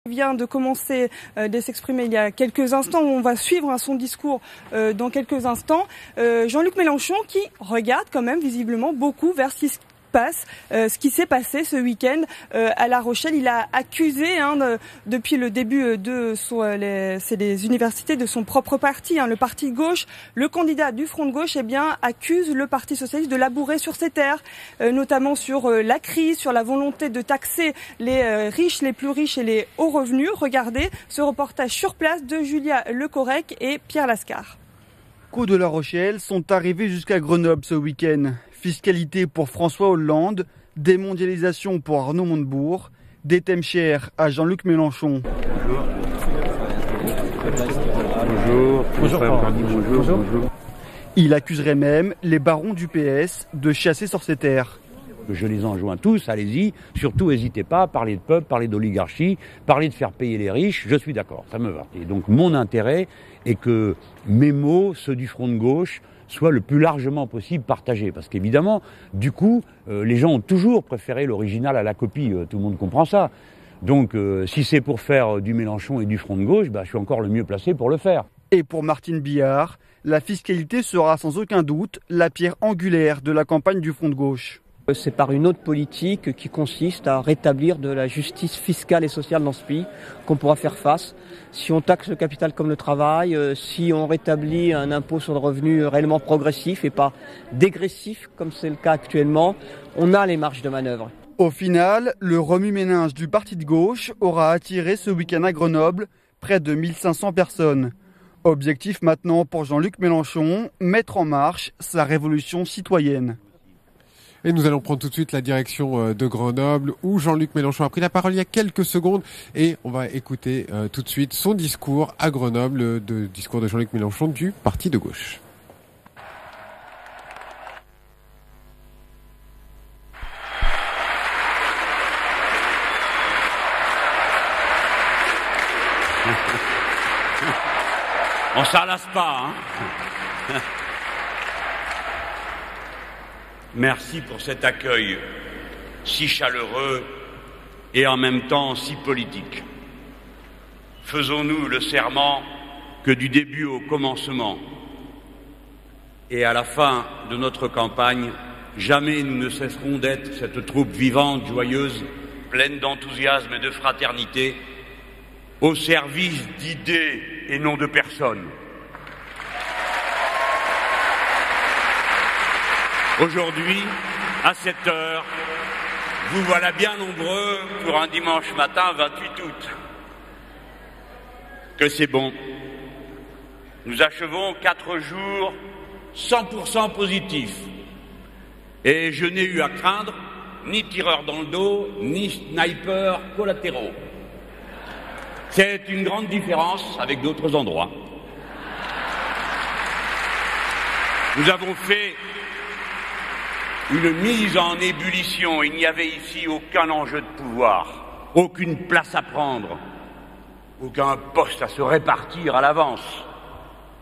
Vient de commencer de s'exprimer il y a quelques instants, où on va suivre son discours dans quelques instants. Jean-Luc Mélenchon qui regarde quand même visiblement beaucoup vers ce qui se passe, ce qui s'est passé ce week-end à La Rochelle. Il a accusé depuis le début de c'est les universités de son propre parti, le parti de gauche. Le candidat du Front de gauche accuse le Parti socialiste de labourer sur ses terres, notamment sur la crise, sur la volonté de taxer les riches, les plus riches et les hauts revenus. Regardez ce reportage sur place de Julia Lecorec et Pierre Lascar. Les échos de La Rochelle sont arrivés jusqu'à Grenoble ce week-end. Fiscalité pour François Hollande, démondialisation pour Arnaud Montebourg, des thèmes chers à Jean-Luc Mélenchon. Bonjour. Il accuserait même les barons du PS de chasser sur ses terres. Je les enjoins tous, allez-y, surtout n'hésitez pas à parler de peuple, parler d'oligarchie, parler de faire payer les riches, je suis d'accord, ça me va. Et donc mon intérêt est que mes mots, ceux du Front de gauche, soient le plus largement possible partagés. Parce qu'évidemment, du coup, les gens ont toujours préféré l'original à la copie, tout le monde comprend ça. Donc si c'est pour faire du Mélenchon et du Front de gauche, je suis encore le mieux placé pour le faire. Et pour Martine Billard, la fiscalité sera sans aucun doute la pierre angulaire de la campagne du Front de gauche. C'est par une autre politique qui consiste à rétablir de la justice fiscale et sociale dans ce pays qu'on pourra faire face. Si on taxe le capital comme le travail, si on rétablit un impôt sur le revenu réellement progressif et pas dégressif comme c'est le cas actuellement, on a les marges de manœuvre. Au final, le remue-ménage du parti de gauche aura attiré ce week-end à Grenoble près de 1500 personnes. Objectif maintenant pour Jean-Luc Mélenchon, mettre en marche sa révolution citoyenne. Et nous allons prendre tout de suite la direction de Grenoble où Jean-Luc Mélenchon a pris la parole il y a quelques secondes et on va écouter tout de suite son discours à Grenoble, le discours de Jean-Luc Mélenchon du parti de gauche. On s'en lasse pas, Merci pour cet accueil si chaleureux et en même temps si politique. Faisons-nous le serment que du début au commencement et à la fin de notre campagne, jamais nous ne cesserons d'être cette troupe vivante, joyeuse, pleine d'enthousiasme et de fraternité, au service d'idées et non de personnes. Aujourd'hui, à cette heure, vous voilà bien nombreux pour un dimanche matin 28 août. Que c'est bon. Nous achevons 4 jours 100% positifs. Et je n'ai eu à craindre ni tireur dans le dos, ni sniper collatéraux. C'est une grande différence avec d'autres endroits. Nous avons fait une mise en ébullition. Il n'y avait ici aucun enjeu de pouvoir, aucune place à prendre, aucun poste à se répartir à l'avance,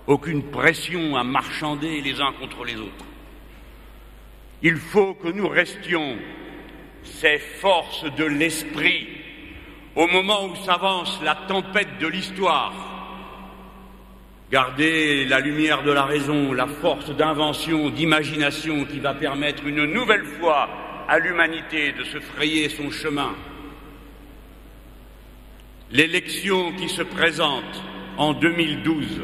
aucune pression à marchander les uns contre les autres. Il faut que nous restions ces forces de l'esprit au moment où s'avance la tempête de l'histoire. Garder la lumière de la raison, la force d'invention, d'imagination qui va permettre une nouvelle fois à l'humanité de se frayer son chemin. L'élection qui se présente en 2012,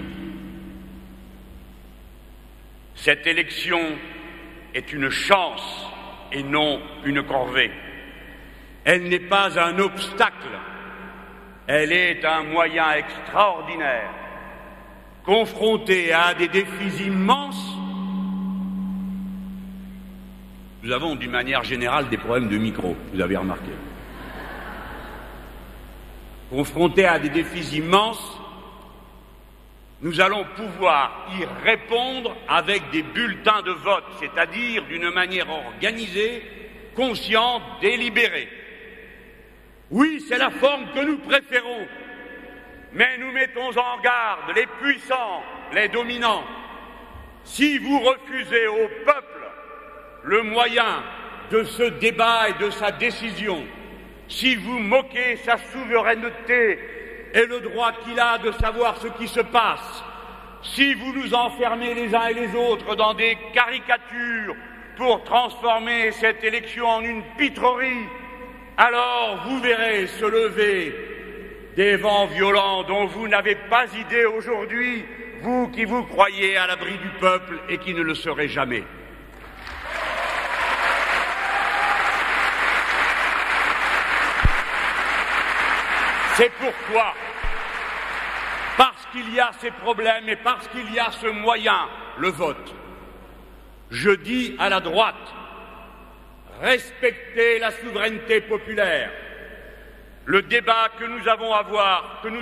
cette élection est une chance et non une corvée. Elle n'est pas un obstacle, elle est un moyen extraordinaire. Confrontés à des défis immenses, nous avons d'une manière générale des problèmes de micro, vous avez remarqué. Confrontés à des défis immenses, nous allons pouvoir y répondre avec des bulletins de vote, c'est-à-dire d'une manière organisée, consciente, délibérée. Oui, c'est la forme que nous préférons. Mais nous mettons en garde les puissants, les dominants. Si vous refusez au peuple le moyen de ce débat et de sa décision, si vous moquez sa souveraineté et le droit qu'il a de savoir ce qui se passe, si vous nous enfermez les uns et les autres dans des caricatures pour transformer cette élection en une pitrerie, alors vous verrez se lever des vents violents dont vous n'avez pas idée aujourd'hui, vous qui vous croyez à l'abri du peuple et qui ne le serez jamais. C'est pourquoi, parce qu'il y a ces problèmes et parce qu'il y a ce moyen, le vote, je dis à la droite, respectez la souveraineté populaire. Le débat que nous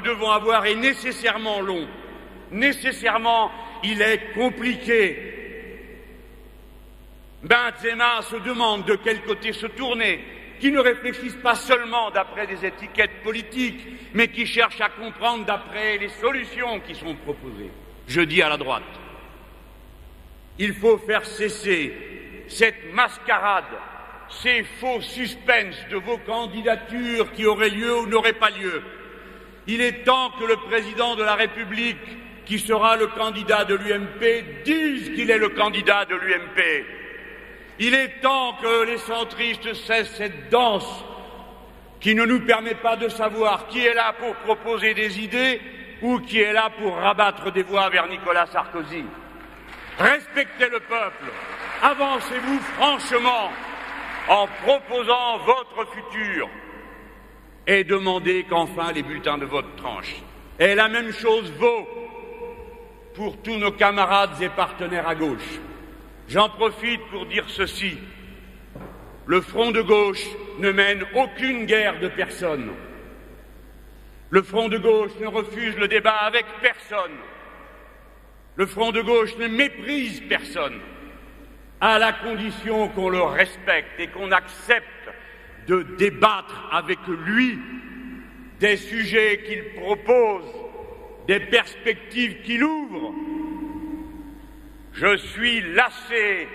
devons avoir est nécessairement long. Nécessairement, il est compliqué. Maintes et maints se demandent de quel côté se tourner, qui ne réfléchissent pas seulement d'après des étiquettes politiques, mais qui cherchent à comprendre d'après les solutions qui sont proposées. Je dis à la droite, il faut faire cesser cette mascarade, ces faux suspens de vos candidatures qui auraient lieu ou n'auraient pas lieu. Il est temps que le président de la République, qui sera le candidat de l'UMP, dise qu'il est le candidat de l'UMP. Il est temps que les centristes cessent cette danse qui ne nous permet pas de savoir qui est là pour proposer des idées ou qui est là pour rabattre des voix vers Nicolas Sarkozy. Respectez le peuple, avancez-vous franchement en proposant votre futur et demandez qu'enfin les bulletins de vote tranchent. Et la même chose vaut pour tous nos camarades et partenaires à gauche. J'en profite pour dire ceci. Le Front de gauche ne mène aucune guerre de personne. Le Front de gauche ne refuse le débat avec personne. Le Front de gauche ne méprise personne, à la condition qu'on le respecte et qu'on accepte de débattre avec lui des sujets qu'il propose, des perspectives qu'il ouvre. Je suis lassé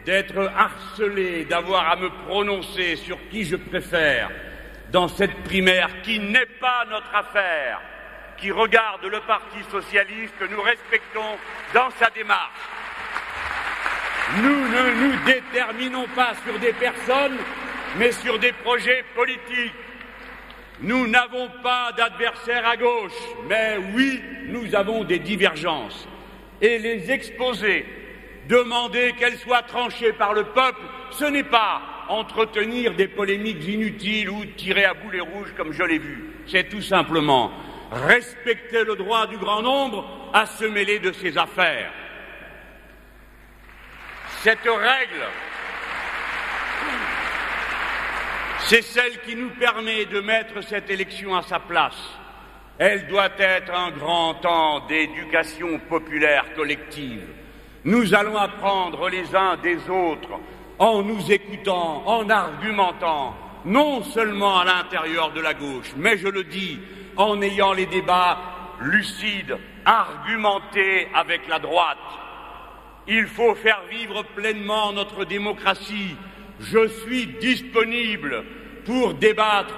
d'être harcelé, d'avoir à me prononcer sur qui je préfère dans cette primaire qui n'est pas notre affaire, qui regarde le Parti socialiste que nous respectons dans sa démarche. Nous ne nous déterminons pas sur des personnes, mais sur des projets politiques. Nous n'avons pas d'adversaires à gauche, mais oui, nous avons des divergences. Et les exposer, demander qu'elles soient tranchées par le peuple, ce n'est pas entretenir des polémiques inutiles ou tirer à boulet rouge comme je l'ai vu. C'est tout simplement respecter le droit du grand nombre à se mêler de ses affaires. Cette règle, c'est celle qui nous permet de mettre cette élection à sa place. Elle doit être un grand temps d'éducation populaire collective. Nous allons apprendre les uns des autres en nous écoutant, en argumentant, non seulement à l'intérieur de la gauche, mais je le dis, en ayant les débats lucides, argumentés avec la droite. Il faut faire vivre pleinement notre démocratie. Je suis disponible pour débattre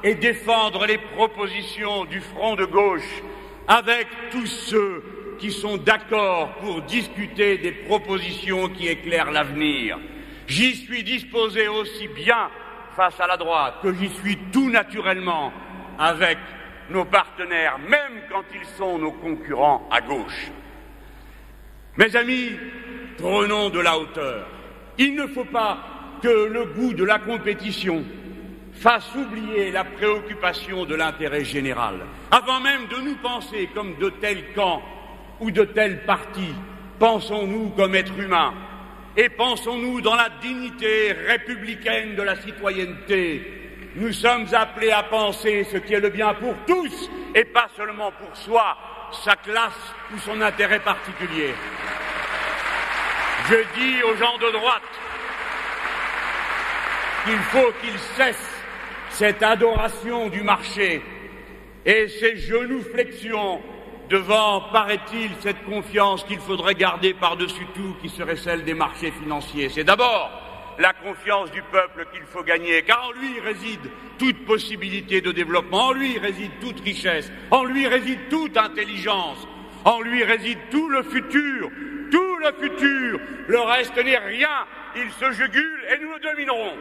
et défendre les propositions du Front de gauche avec tous ceux qui sont d'accord pour discuter des propositions qui éclairent l'avenir. J'y suis disposé aussi bien face à la droite que j'y suis tout naturellement avec nos partenaires, même quand ils sont nos concurrents à gauche. Mes amis, prenons de la hauteur. Il ne faut pas que le goût de la compétition fasse oublier la préoccupation de l'intérêt général. Avant même de nous penser comme de tels camps ou de tels partis, pensons-nous comme êtres humains et pensons-nous dans la dignité républicaine de la citoyenneté. Nous sommes appelés à penser ce qui est le bien pour tous et pas seulement pour soi, sa classe ou son intérêt particulier. Je dis aux gens de droite qu'il faut qu'ils cessent cette adoration du marché et ces genuflexions devant, paraît-il, cette confiance qu'il faudrait garder par-dessus tout qui serait celle des marchés financiers. C'est d'abord la confiance du peuple qu'il faut gagner, car en lui réside toute possibilité de développement, en lui réside toute richesse, en lui réside toute intelligence, en lui réside tout le futur, tout le futur. Le reste n'est rien, il se jugule et nous le dominerons.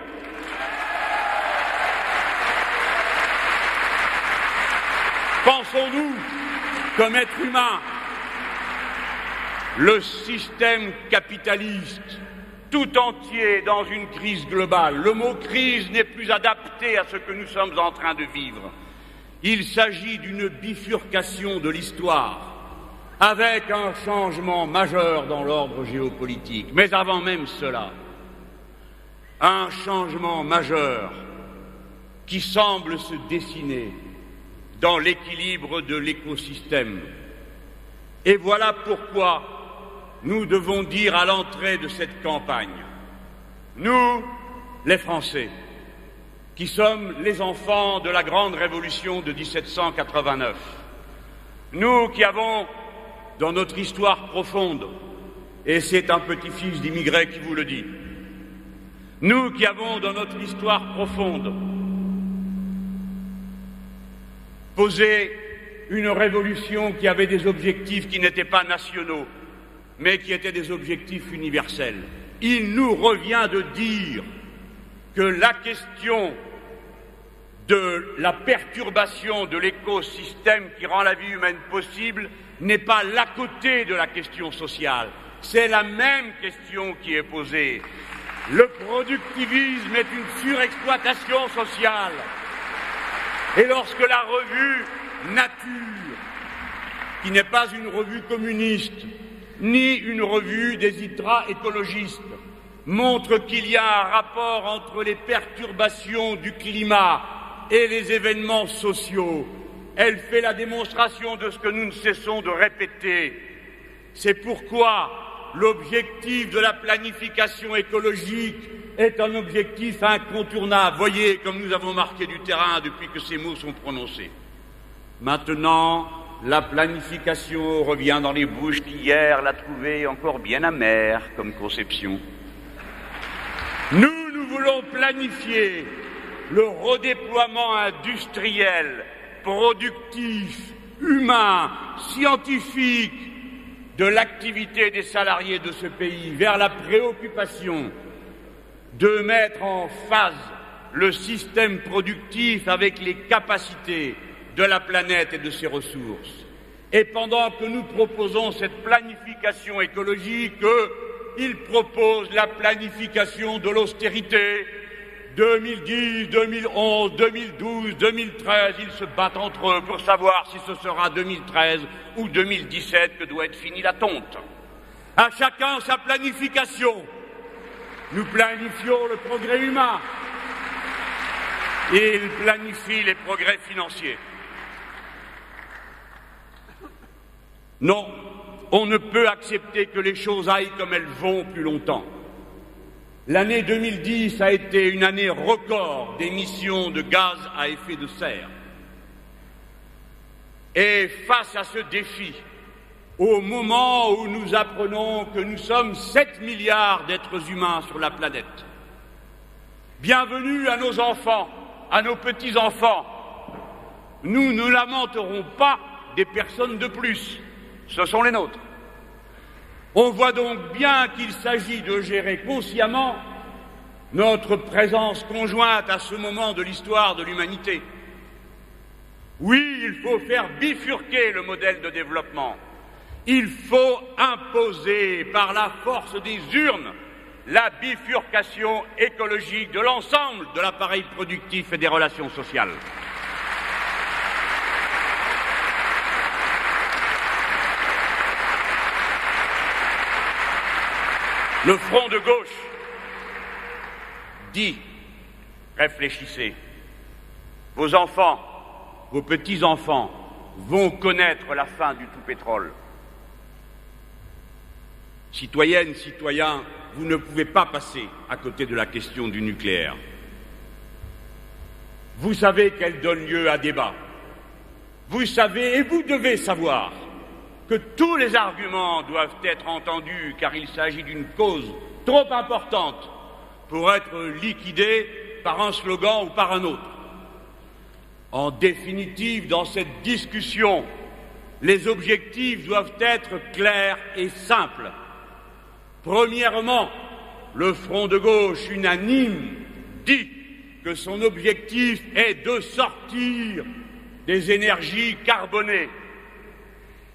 Pensons-nous, comme être humain, le système capitaliste tout entier dans une crise globale. Le mot crise n'est plus adapté à ce que nous sommes en train de vivre. Il s'agit d'une bifurcation de l'histoire, avec un changement majeur dans l'ordre géopolitique. Mais avant même cela, un changement majeur qui semble se dessiner dans l'équilibre de l'écosystème. Et voilà pourquoi nous devons dire à l'entrée de cette campagne, nous, les Français, qui sommes les enfants de la grande révolution de 1789, nous qui avons dans notre histoire profonde, et c'est un petit-fils d'immigrés qui vous le dit, nous qui avons dans notre histoire profonde posé une révolution qui avait des objectifs qui n'étaient pas nationaux, mais qui étaient des objectifs universels. Il nous revient de dire que la question de la perturbation de l'écosystème qui rend la vie humaine possible n'est pas l'à côté de la question sociale. C'est la même question qui est posée. Le productivisme est une surexploitation sociale. Et lorsque la revue Nature, qui n'est pas une revue communiste, ni une revue des ultra-écologistes, montre qu'il y a un rapport entre les perturbations du climat et les événements sociaux, elle fait la démonstration de ce que nous ne cessons de répéter. C'est pourquoi l'objectif de la planification écologique est un objectif incontournable. Voyez comme nous avons marqué du terrain depuis que ces mots sont prononcés. Maintenant, la planification revient dans les bouches qui hier l'a trouvée encore bien amère comme conception. Nous voulons planifier le redéploiement industriel, productif, humain, scientifique de l'activité des salariés de ce pays vers la préoccupation de mettre en phase le système productif avec les capacités de la planète et de ses ressources. Et pendant que nous proposons cette planification écologique, ils proposent la planification de l'austérité. 2010, 2011, 2012, 2013, ils se battent entre eux pour savoir si ce sera 2013 ou 2017 que doit être finie la tonte. À chacun sa planification. Nous planifions le progrès humain. Ils planifient les progrès financiers. Non, on ne peut accepter que les choses aillent comme elles vont plus longtemps. L'année 2010 a été une année record d'émissions de gaz à effet de serre. Et face à ce défi, au moment où nous apprenons que nous sommes 7 milliards d'êtres humains sur la planète, bienvenue à nos enfants, à nos petits-enfants, nous ne lamenterons pas des personnes de plus. Ce sont les nôtres. On voit donc bien qu'il s'agit de gérer consciemment notre présence conjointe à ce moment de l'histoire de l'humanité. Oui, il faut faire bifurquer le modèle de développement. Il faut imposer par la force des urnes la bifurcation écologique de l'ensemble de l'appareil productif et des relations sociales. Le front de gauche dit, réfléchissez, vos enfants, vos petits-enfants vont connaître la fin du tout-pétrole. Citoyennes, citoyens, vous ne pouvez pas passer à côté de la question du nucléaire. Vous savez qu'elle donne lieu à débat. Vous savez et vous devez savoir que tous les arguments doivent être entendus car il s'agit d'une cause trop importante pour être liquidé par un slogan ou par un autre. En définitive, dans cette discussion, les objectifs doivent être clairs et simples. Premièrement, le Front de gauche unanime dit que son objectif est de sortir des énergies carbonées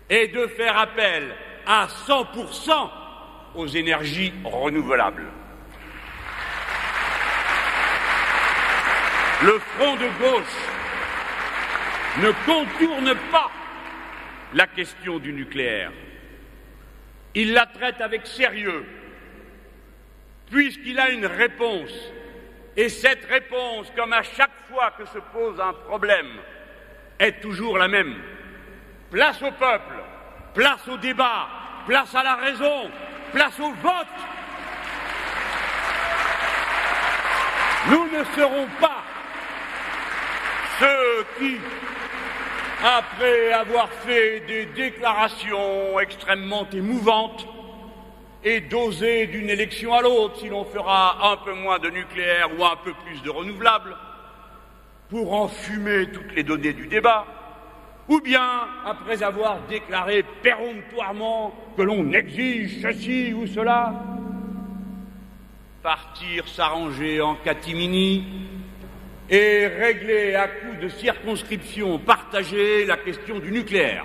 et de faire appel à 100% aux énergies renouvelables. Le Front de gauche ne contourne pas la question du nucléaire. Il la traite avec sérieux, puisqu'il a une réponse. Et cette réponse, comme à chaque fois que se pose un problème, est toujours la même. Place au peuple, place au débat, place à la raison, place au vote. Nous ne serons pas ceux qui, après avoir fait des déclarations extrêmement émouvantes, et d'oser d'une élection à l'autre si l'on fera un peu moins de nucléaire ou un peu plus de renouvelables, pour enfumer toutes les données du débat, ou bien, après avoir déclaré péremptoirement que l'on exige ceci ou cela, partir s'arranger en catimini et régler à coup de circonscription partagée la question du nucléaire.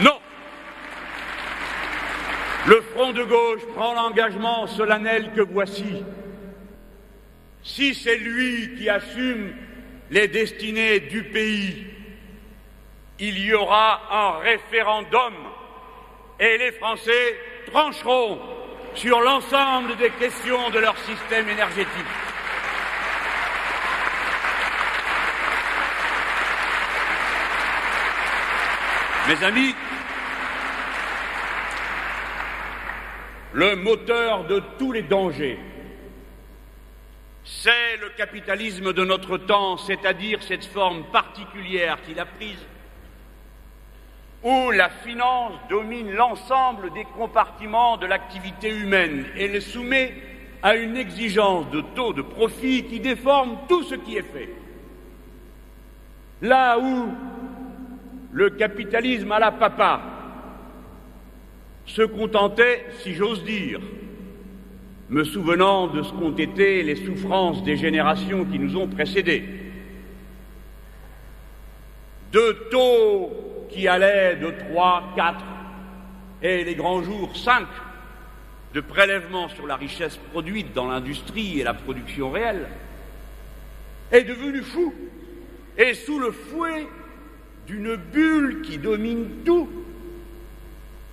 Non! Le Front de gauche prend l'engagement solennel que voici. Si c'est lui qui assume les destinées du pays, il y aura un référendum et les Français trancheront sur l'ensemble des questions de leur système énergétique. Mes amis, le moteur de tous les dangers, c'est le capitalisme de notre temps, c'est-à-dire cette forme particulière qu'il a prise, où la finance domine l'ensemble des compartiments de l'activité humaine et le soumet à une exigence de taux de profit qui déforme tout ce qui est fait. Là où le capitalisme à la papa se contentait, si j'ose dire, me souvenant de ce qu'ont été les souffrances des générations qui nous ont précédés, de taux qui allaient de 3, 4 et les grands jours 5 de prélèvements sur la richesse produite dans l'industrie et la production réelle, est devenu fou et sous le fouet d'une bulle qui domine tout,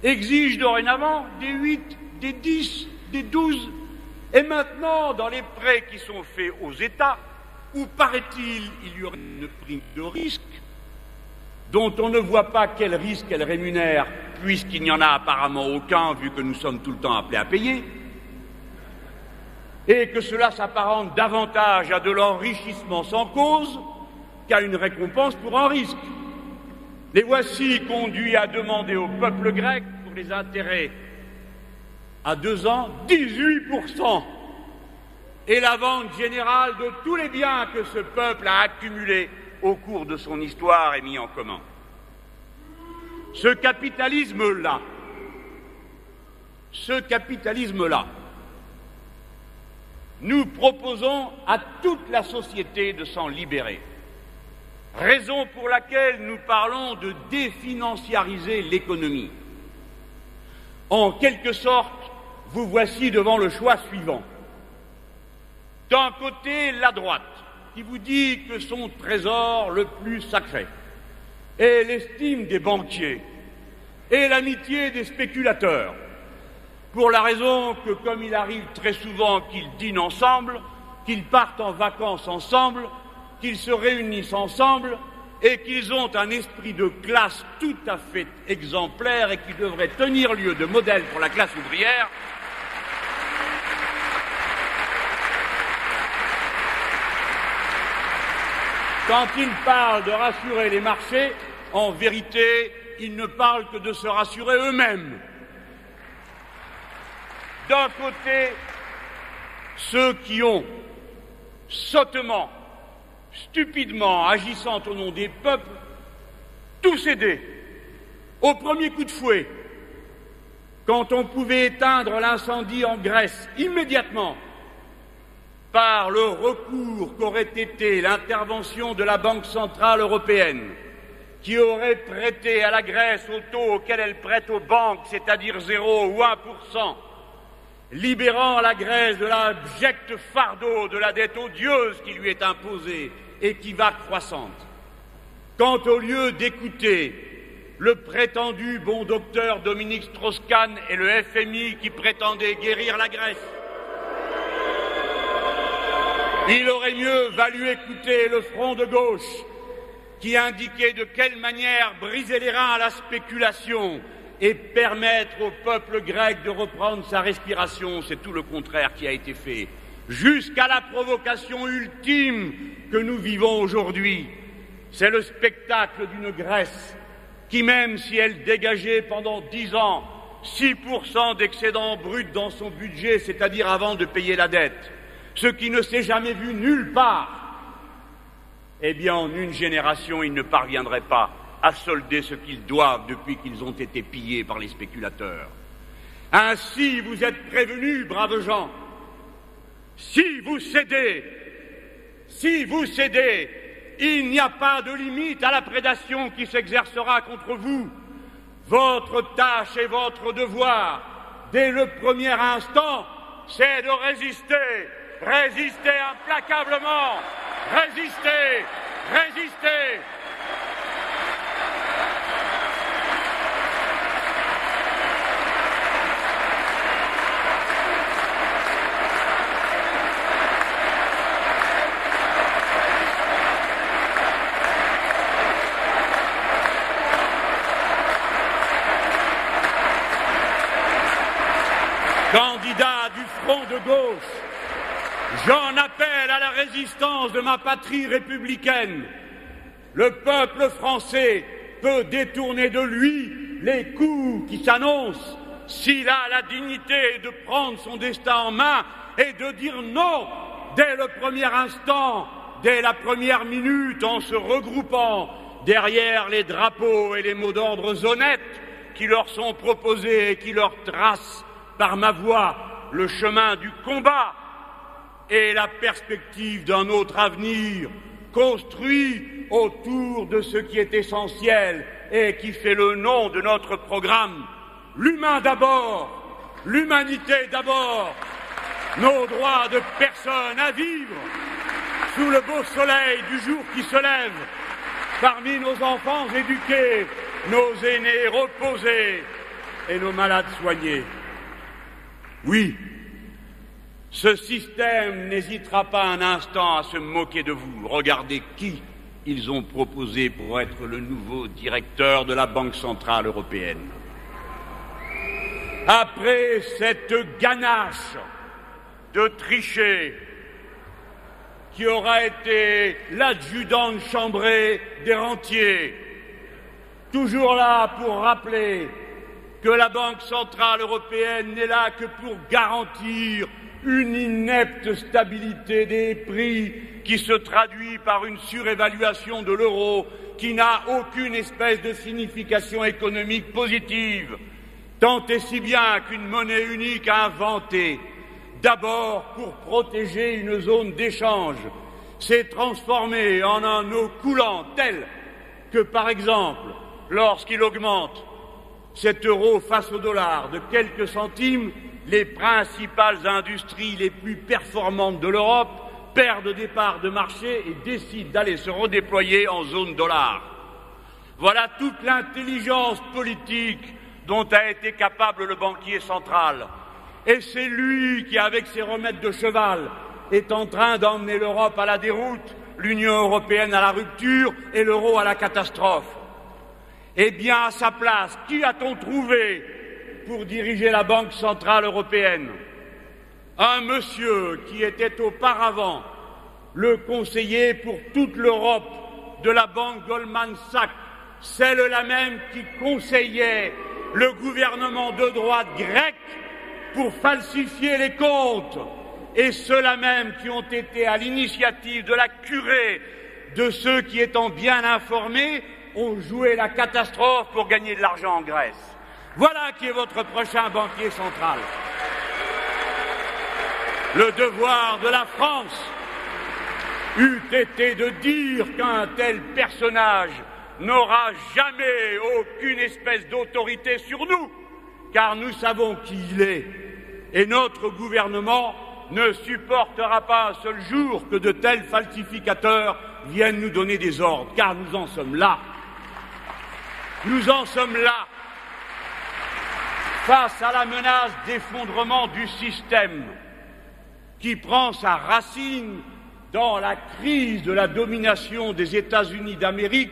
exige dorénavant des 8, des 10, des 12, et maintenant, dans les prêts qui sont faits aux États, où, paraît-il, il y aurait une prime de risque, dont on ne voit pas quel risque elle rémunère, puisqu'il n'y en a apparemment aucun, vu que nous sommes tout le temps appelés à payer, et que cela s'apparente davantage à de l'enrichissement sans cause qu'à une récompense pour un risque. Les voici conduits à demander au peuple grec, pour les intérêts à 2 ans, 18%, et la vente générale de tous les biens que ce peuple a accumulés au cours de son histoire est mis en commun. Ce capitalisme-là, nous proposons à toute la société de s'en libérer. Raison pour laquelle nous parlons de définanciariser l'économie. En quelque sorte, vous voici devant le choix suivant. D'un côté, la droite, qui vous dit que son trésor le plus sacré est l'estime des banquiers et l'amitié des spéculateurs, pour la raison que, comme il arrive très souvent qu'ils dînent ensemble, qu'ils partent en vacances ensemble, qu'ils se réunissent ensemble et qu'ils ont un esprit de classe tout à fait exemplaire et qui devrait tenir lieu de modèle pour la classe ouvrière, quand ils parlent de rassurer les marchés, en vérité, ils ne parlent que de se rassurer eux-mêmes. D'un côté, ceux qui ont sottement, stupidement, agissant au nom des peuples, tout cédé au premier coup de fouet, quand on pouvait éteindre l'incendie en Grèce immédiatement par le recours qu'aurait été l'intervention de la Banque centrale européenne, qui aurait prêté à la Grèce au taux auquel elle prête aux banques, c'est-à-dire 0 ou 1%, libérant la Grèce de l'abject fardeau de la dette odieuse qui lui est imposée et qui va croissante. Quand au lieu d'écouter le prétendu bon docteur Dominique Strauss-Kahn et le FMI qui prétendait guérir la Grèce, il aurait mieux valu écouter le front de gauche qui indiquait de quelle manière briser les reins à la spéculation et permettre au peuple grec de reprendre sa respiration. C'est tout le contraire qui a été fait, jusqu'à la provocation ultime que nous vivons aujourd'hui. C'est le spectacle d'une Grèce qui, même si elle dégageait pendant 10 ans 6% d'excédent brut dans son budget, c'est-à-dire avant de payer la dette, ce qui ne s'est jamais vu nulle part, eh bien, en une génération, ils ne parviendraient pas à solder ce qu'ils doivent depuis qu'ils ont été pillés par les spéculateurs. Ainsi, vous êtes prévenus, braves gens. Si vous cédez, il n'y a pas de limite à la prédation qui s'exercera contre vous. Votre tâche et votre devoir, dès le premier instant, c'est de résister. Résister implacablement. Résister. Candidat du front de gauche, j'en appelle à la résistance de ma patrie républicaine. Le peuple français peut détourner de lui les coups qui s'annoncent s'il a la dignité de prendre son destin en main et de dire non dès le premier instant, dès la première minute, en se regroupant derrière les drapeaux et les mots d'ordre honnêtes qui leur sont proposés et qui leur tracent par ma voix le chemin du combat et la perspective d'un autre avenir construit autour de ce qui est essentiel et qui fait le nom de notre programme. L'humain d'abord, l'humanité d'abord, nos droits de personne à vivre sous le beau soleil du jour qui se lève, parmi nos enfants éduqués, nos aînés reposés et nos malades soignés. Oui, ce système n'hésitera pas un instant à se moquer de vous. Regardez qui ils ont proposé pour être le nouveau directeur de la Banque centrale européenne. Après cette ganache de Trichet, qui aura été l'adjudant chambré des rentiers, toujours là pour rappeler que la Banque centrale européenne n'est là que pour garantir une inepte stabilité des prix qui se traduit par une surévaluation de l'euro qui n'a aucune espèce de signification économique positive, tant et si bien qu'une monnaie unique inventée, d'abord pour protéger une zone d'échange, s'est transformée en un eau coulant tel que, par exemple, lorsqu'il augmente cet euro face au dollar de quelques centimes, les principales industries les plus performantes de l'Europe perdent des parts de marché et décident d'aller se redéployer en zone dollar. Voilà toute l'intelligence politique dont a été capable le banquier central. Et c'est lui qui, avec ses remèdes de cheval, est en train d'emmener l'Europe à la déroute, l'Union européenne à la rupture et l'euro à la catastrophe. Eh bien, à sa place, qui a-t-on trouvé pour diriger la Banque centrale européenne? Un monsieur qui était auparavant le conseiller pour toute l'Europe de la banque Goldman Sachs, celle-là même qui conseillait le gouvernement de droite grec pour falsifier les comptes et ceux-là même qui ont été à l'initiative de la curée de ceux qui, étant bien informés, ont joué la catastrophe pour gagner de l'argent en Grèce. Voilà qui est votre prochain banquier central. Le devoir de la France eût été de dire qu'un tel personnage n'aura jamais aucune espèce d'autorité sur nous, car nous savons qui il est, et notre gouvernement ne supportera pas un seul jour que de tels falsificateurs viennent nous donner des ordres, car nous en sommes là. Nous en sommes là, face à la menace d'effondrement du système qui prend sa racine dans la crise de la domination des États-Unis d'Amérique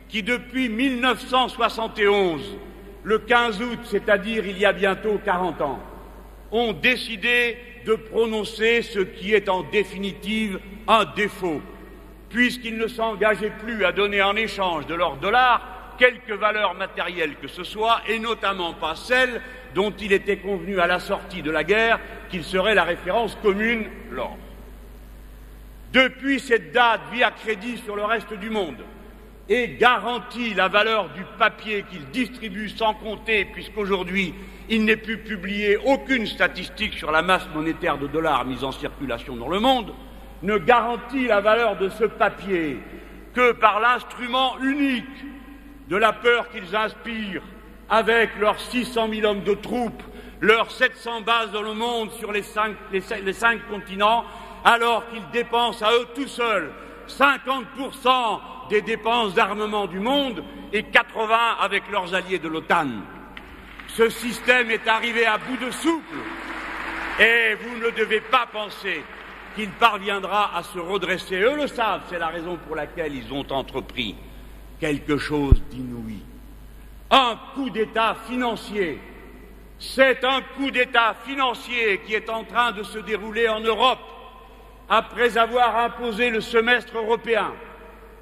qui, depuis 1971, le 15 août, c'est-à-dire il y a bientôt 40 ans, ont décidé de prononcer ce qui est en définitive un défaut, puisqu'ils ne s'engageaient plus à donner en échange de leurs dollars quelque valeur matérielle que ce soit, et notamment pas celle dont il était convenu à la sortie de la guerre qu'il serait la référence commune, l'or. Depuis cette date, vit à crédit sur le reste du monde et garantit la valeur du papier qu'il distribue sans compter, puisqu'aujourd'hui il n'est plus publié aucune statistique sur la masse monétaire de dollars mise en circulation dans le monde, ne garantit la valeur de ce papier que par l'instrument unique de la peur qu'ils inspirent avec leurs 600 000 hommes de troupes, leurs 700 bases dans le monde sur les cinq continents, alors qu'ils dépensent à eux tout seuls 50% des dépenses d'armement du monde et 80% avec leurs alliés de l'OTAN. Ce système est arrivé à bout de souffle et vous ne devez pas penser qu'il parviendra à se redresser. Eux le savent, c'est la raison pour laquelle ils ont entrepris quelque chose d'inouï. Un coup d'État financier. C'est un coup d'État financier qui est en train de se dérouler en Europe après avoir imposé le semestre européen,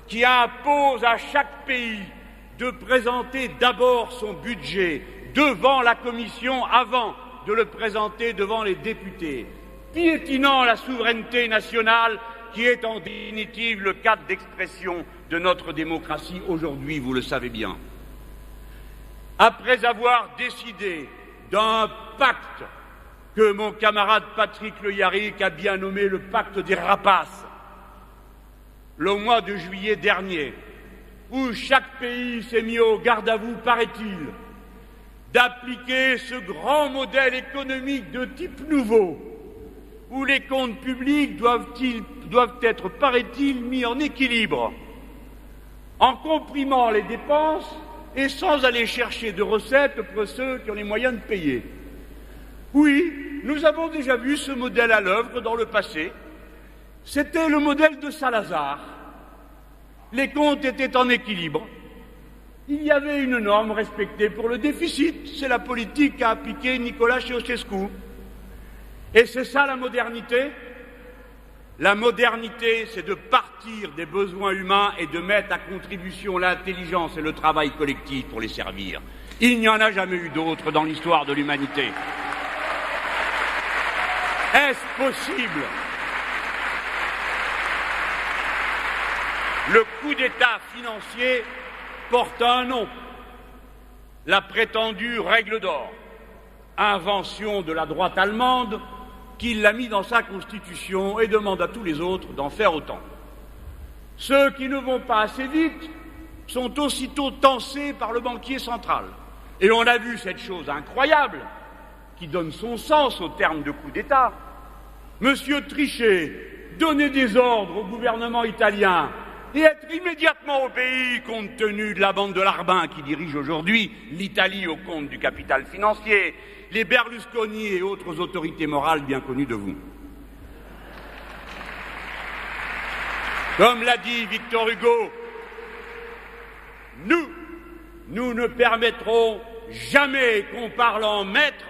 qui impose à chaque pays de présenter d'abord son budget devant la Commission avant de le présenter devant les députés, piétinant la souveraineté nationale qui est en définitive le cadre d'expression de notre démocratie aujourd'hui, vous le savez bien. Après avoir décidé d'un pacte que mon camarade Patrick Le Yarrick a bien nommé le pacte des rapaces, le mois de juillet dernier, où chaque pays s'est mis au garde à vous, paraît-il, d'appliquer ce grand modèle économique de type nouveau, où les comptes publics doivent être, paraît-il, mis en équilibre, en comprimant les dépenses et sans aller chercher de recettes pour ceux qui ont les moyens de payer. Oui, nous avons déjà vu ce modèle à l'œuvre dans le passé. C'était le modèle de Salazar. Les comptes étaient en équilibre. Il y avait une norme respectée pour le déficit. C'est la politique qu'a appliquée Nicolas Ceausescu. Et c'est ça la modernité. La modernité, c'est de partir des besoins humains et de mettre à contribution l'intelligence et le travail collectif pour les servir. Il n'y en a jamais eu d'autre dans l'histoire de l'humanité. Est-ce possible? Le coup d'État financier porte un nom, la prétendue règle d'or, invention de la droite allemande qui l'a mis dans sa constitution et demande à tous les autres d'en faire autant. Ceux qui ne vont pas assez vite sont aussitôt tensés par le banquier central. Et on a vu cette chose incroyable qui donne son sens au terme de coup d'État. Monsieur Trichet donner des ordres au gouvernement italien et être immédiatement au pays compte tenu de la bande de Larbin qui dirige aujourd'hui l'Italie au compte du capital financier, les Berlusconi et autres autorités morales bien connues de vous. Comme l'a dit Victor Hugo, nous ne permettrons jamais qu'on parle en maître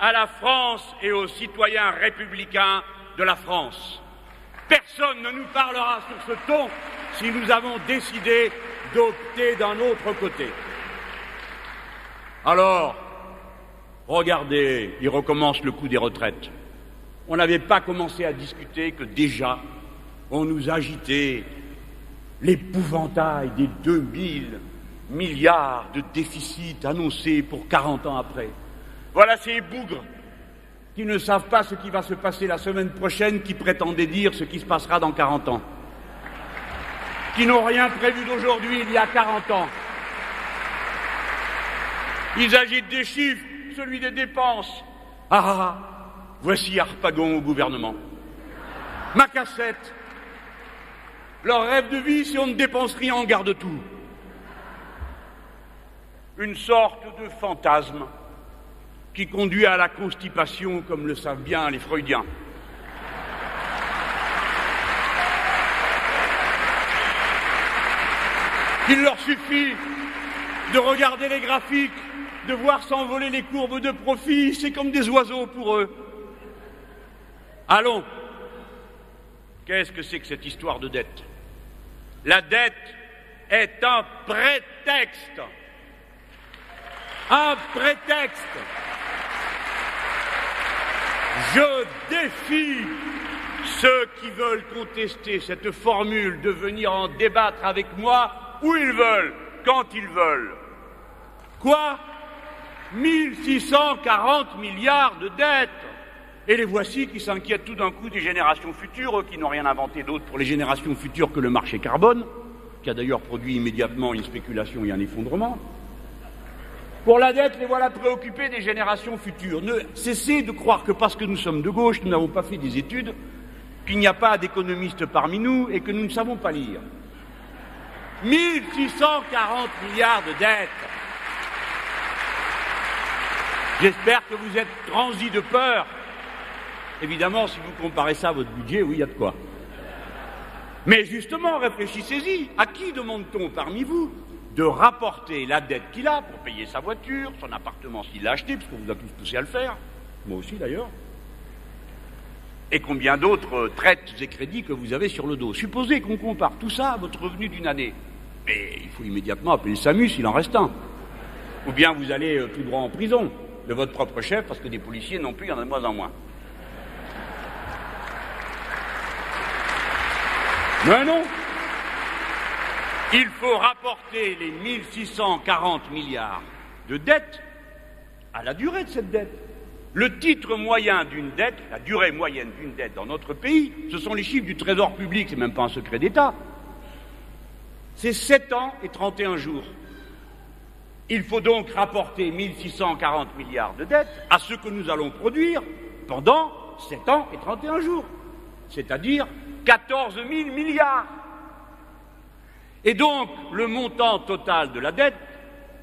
à la France et aux citoyens républicains de la France. Personne ne nous parlera sur ce ton si nous avons décidé d'opter d'un autre côté. Alors, regardez, il recommence le coup des retraites. On n'avait pas commencé à discuter que déjà, on nous agitait l'épouvantail des 2000 milliards de déficit annoncés pour 40 ans après. Voilà ces bougres qui ne savent pas ce qui va se passer la semaine prochaine, qui prétendaient dire ce qui se passera dans 40 ans. Qui n'ont rien prévu d'aujourd'hui il y a 40 ans. Ils agitent des chiffres, celui des dépenses. Voici Harpagon au gouvernement. Ma cassette. Leur rêve de vie, si on ne dépense rien, on garde tout. Une sorte de fantasme qui conduit à la constipation, comme le savent bien les Freudiens. Il leur suffit de regarder les graphiques, de voir s'envoler les courbes de profit, c'est comme des oiseaux pour eux. Allons, qu'est-ce que c'est que cette histoire de dette? La dette est un prétexte. Un prétexte. Je défie ceux qui veulent contester cette formule de venir en débattre avec moi où ils veulent, quand ils veulent. Quoi? 1640 milliards de dettes. Et les voici qui s'inquiètent tout d'un coup des générations futures, eux qui n'ont rien inventé d'autre pour les générations futures que le marché carbone, qui a d'ailleurs produit immédiatement une spéculation et un effondrement. Pour la dette, les voilà préoccupés des générations futures. Ne cessez de croire que parce que nous sommes de gauche, nous n'avons pas fait des études, qu'il n'y a pas d'économistes parmi nous et que nous ne savons pas lire. 1640 milliards de dettes. J'espère que vous êtes transis de peur. Évidemment, si vous comparez ça à votre budget, oui, il y a de quoi. Mais justement, réfléchissez-y. À qui demande-t-on parmi vous de rapporter la dette qu'il a pour payer sa voiture, son appartement s'il l'a acheté, parce qu'on vous a tous poussé à le faire, moi aussi d'ailleurs, et combien d'autres traites et crédits que vous avez sur le dos. Supposez qu'on compare tout ça à votre revenu d'une année. Mais il faut immédiatement appeler le SAMU s'il en reste un. Ou bien vous allez tout droit en prison de votre propre chef, parce que des policiers non plus, il y en a de moins en moins. Mais non! Il faut rapporter les 1640 milliards de dettes à la durée de cette dette. Le titre moyen d'une dette, la durée moyenne d'une dette dans notre pays, ce sont les chiffres du Trésor public, c'est même pas un secret d'État. C'est 7 ans et 31 jours. Il faut donc rapporter 1640 milliards de dettes à ce que nous allons produire pendant 7 ans et 31 jours. C'est-à-dire 14 000 milliards. Et donc, le montant total de la dette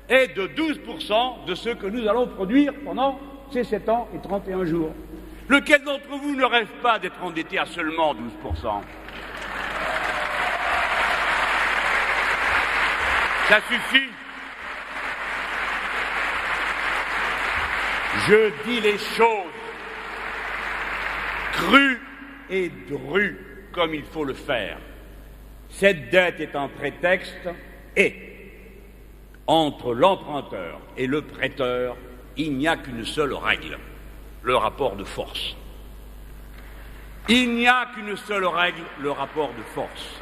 est de 12% de ce que nous allons produire pendant ces 7 ans et 31 jours. Lequel d'entre vous ne rêve pas d'être endetté à seulement 12%? Ça suffit. Je dis les choses crues et drues comme il faut le faire. Cette dette est un prétexte et entre l'emprunteur et le prêteur, il n'y a qu'une seule règle, le rapport de force. Il n'y a qu'une seule règle, le rapport de force.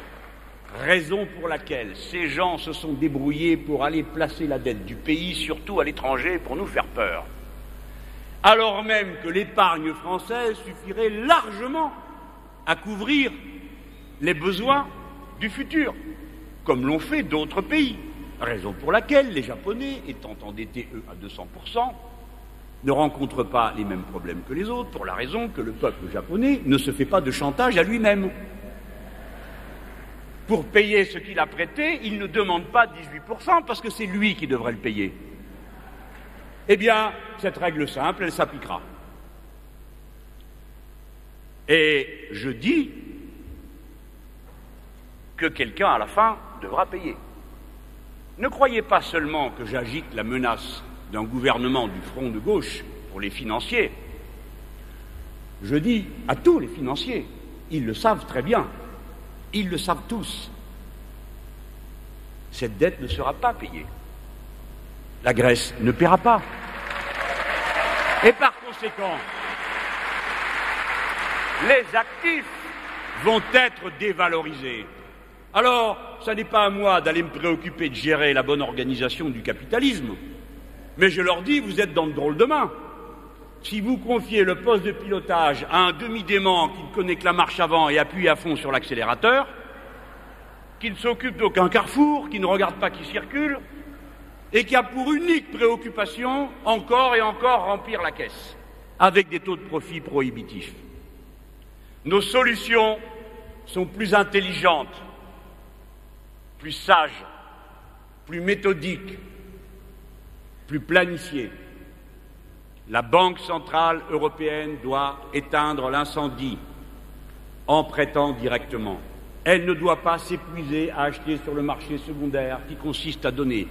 Raison pour laquelle ces gens se sont débrouillés pour aller placer la dette du pays, surtout à l'étranger, pour nous faire peur. Alors même que l'épargne française suffirait largement à couvrir les besoins du futur, comme l'ont fait d'autres pays. Raison pour laquelle les Japonais, étant endettés, eux, à 200%, ne rencontrent pas les mêmes problèmes que les autres, pour la raison que le peuple japonais ne se fait pas de chantage à lui-même. Pour payer ce qu'il a prêté, il ne demande pas 18%, parce que c'est lui qui devrait le payer. Eh bien, cette règle simple, elle s'appliquera. Et je dis que quelqu'un, à la fin, devra payer. Ne croyez pas seulement que j'agite la menace d'un gouvernement du front de gauche pour les financiers. Je dis à tous les financiers, ils le savent très bien, ils le savent tous. Cette dette ne sera pas payée. La Grèce ne paiera pas. Et par conséquent, les actifs vont être dévalorisés. Alors, ça n'est pas à moi d'aller me préoccuper de gérer la bonne organisation du capitalisme, mais je leur dis, vous êtes dans le drôle de main. Si vous confiez le poste de pilotage à un demi-dément qui ne connaît que la marche avant et appuie à fond sur l'accélérateur, qui ne s'occupe d'aucun carrefour, qui ne regarde pas qui circule, et qui a pour unique préoccupation encore et encore remplir la caisse, avec des taux de profit prohibitifs. Nos solutions sont plus intelligentes, plus sages, plus méthodiques, plus planifiées. La Banque centrale européenne doit éteindre l'incendie en prêtant directement. Elle ne doit pas s'épuiser à acheter sur le marché secondaire qui consiste à donner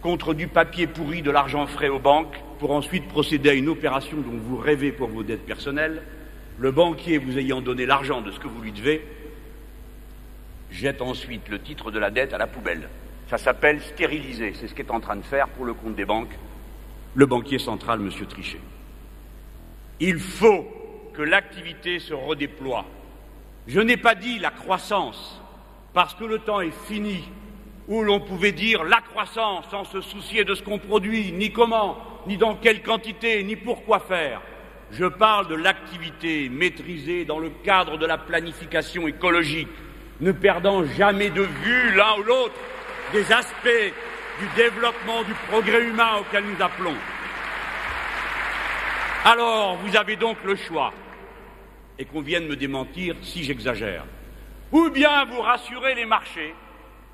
contre du papier pourri de l'argent frais aux banques pour ensuite procéder à une opération dont vous rêvez pour vos dettes personnelles. Le banquier, vous ayant donné l'argent de ce que vous lui devez, jette ensuite le titre de la dette à la poubelle. Ça s'appelle stériliser. C'est ce qu'est en train de faire pour le compte des banques le banquier central, M. Trichet. Il faut que l'activité se redéploie. Je n'ai pas dit la croissance, parce que le temps est fini où l'on pouvait dire la croissance sans se soucier de ce qu'on produit, ni comment, ni dans quelle quantité, ni pourquoi faire. Je parle de l'activité maîtrisée dans le cadre de la planification écologique, ne perdant jamais de vue l'un ou l'autre des aspects du développement du progrès humain auquel nous appelons. Alors, vous avez donc le choix, et qu'on vienne me démentir si j'exagère. Ou bien vous rassurez les marchés,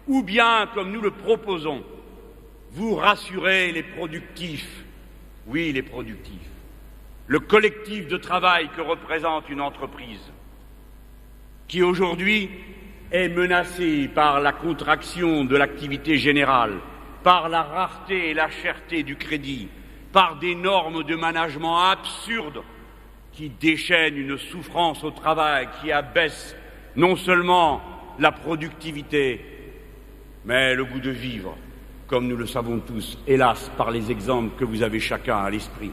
ou bien, comme nous le proposons, vous rassurez les productifs. Oui, les productifs. Le collectif de travail que représente une entreprise, qui aujourd'hui est menacée par la contraction de l'activité générale, par la rareté et la cherté du crédit, par des normes de management absurdes qui déchaînent une souffrance au travail, qui abaisse non seulement la productivité, mais le goût de vivre, comme nous le savons tous, hélas, par les exemples que vous avez chacun à l'esprit.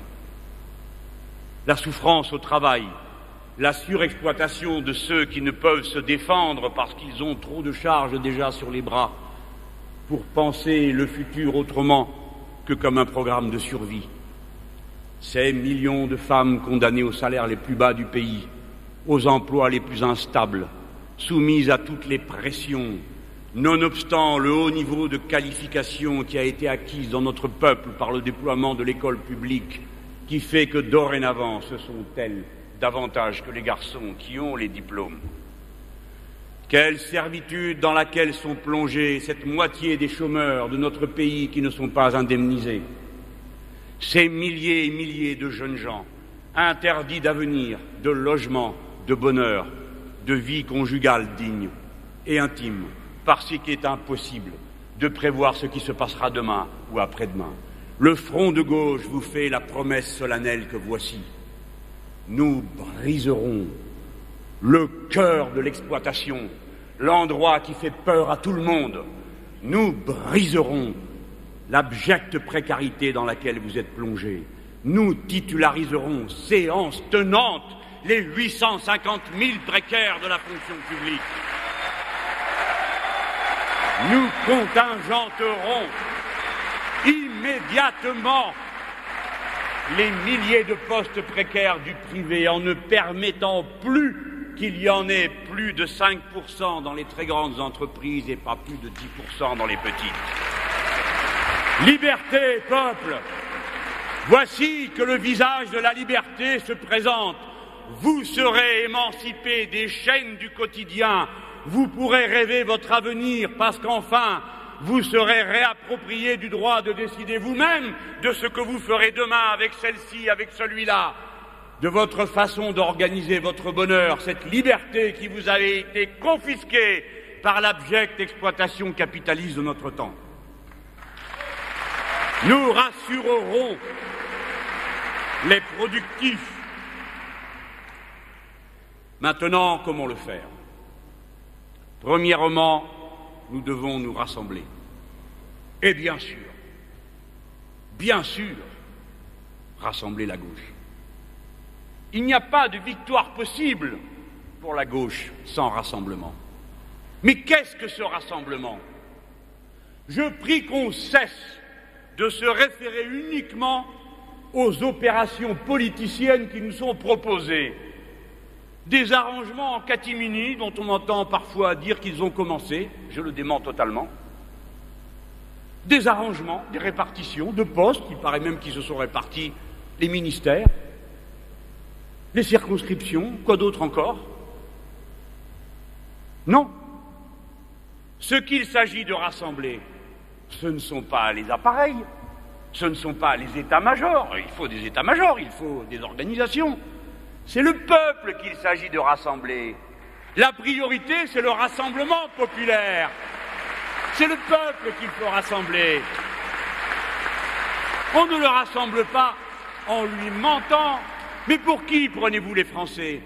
La souffrance au travail, la surexploitation de ceux qui ne peuvent se défendre parce qu'ils ont trop de charges déjà sur les bras pour penser le futur autrement que comme un programme de survie. Ces millions de femmes condamnées aux salaires les plus bas du pays, aux emplois les plus instables, soumises à toutes les pressions, nonobstant le haut niveau de qualification qui a été acquis dans notre peuple par le déploiement de l'école publique, qui fait que dorénavant ce sont elles davantage que les garçons qui ont les diplômes. Quelle servitude dans laquelle sont plongés cette moitié des chômeurs de notre pays qui ne sont pas indemnisés. Ces milliers et milliers de jeunes gens interdits d'avenir, de logement, de bonheur, de vie conjugale digne et intime, parce qu'il est impossible de prévoir ce qui se passera demain ou après-demain. Le front de gauche vous fait la promesse solennelle que voici. Nous briserons le cœur de l'exploitation, l'endroit qui fait peur à tout le monde. Nous briserons l'abjecte précarité dans laquelle vous êtes plongés. Nous titulariserons séance tenante les 850 000 précaires de la fonction publique. Nous contingenterons immédiatement les milliers de postes précaires du privé en ne permettant plus qu'il y en ait plus de 5% dans les très grandes entreprises et pas plus de 10% dans les petites. Liberté, peuple, voici que le visage de la liberté se présente. Vous serez émancipés des chaînes du quotidien. Vous pourrez rêver votre avenir parce qu'enfin, vous serez réapproprié du droit de décider vous-même de ce que vous ferez demain avec celle-ci, avec celui-là, de votre façon d'organiser votre bonheur, cette liberté qui vous a été confisquée par l'abjecte exploitation capitaliste de notre temps. Nous rassurerons les productifs. Maintenant, comment le faire? Premièrement, nous devons nous rassembler. Et bien sûr, rassembler la gauche. Il n'y a pas de victoire possible pour la gauche sans rassemblement. Mais qu'est-ce que ce rassemblement? Je prie qu'on cesse de se référer uniquement aux opérations politiciennes qui nous sont proposées. Des arrangements en catimini dont on entend parfois dire qu'ils ont commencé, je le dément totalement. Des arrangements, des répartitions de postes, il paraît même qu'ils se sont répartis les ministères, les circonscriptions, quoi d'autre encore? Non. Ce qu'il s'agit de rassembler, ce ne sont pas les appareils, ce ne sont pas les états-majors. Il faut des états-majors, il faut des organisations. C'est le peuple qu'il s'agit de rassembler. La priorité, c'est le rassemblement populaire. C'est le peuple qu'il faut rassembler. On ne le rassemble pas en lui mentant. Mais pour qui prenez-vous les Français?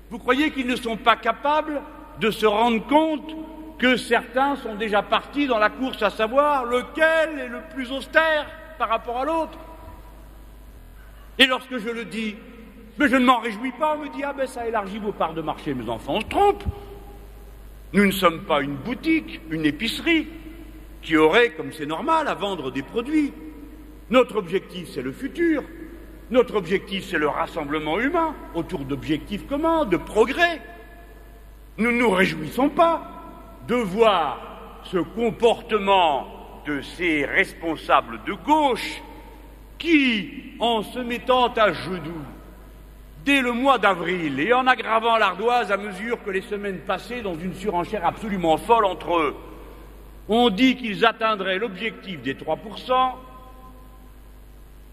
Vous croyez qu'ils ne sont pas capables de se rendre compte que certains sont déjà partis dans la course à savoir lequel est le plus austère par rapport à l'autre? Et lorsque je le dis, mais je ne m'en réjouis pas, on me dit « Ah ben ça élargit vos parts de marché ». Mes enfants, on se trompe. Nous ne sommes pas une boutique, une épicerie, qui aurait, comme c'est normal, à vendre des produits. Notre objectif, c'est le futur. Notre objectif, c'est le rassemblement humain, autour d'objectifs communs, de progrès. Nous ne nous réjouissons pas de voir ce comportement de ces responsables de gauche qui, en se mettant à genoux, dès le mois d'avril, et en aggravant l'ardoise à mesure que les semaines passaient dans une surenchère absolument folle entre eux, ont dit qu'ils atteindraient l'objectif des 3%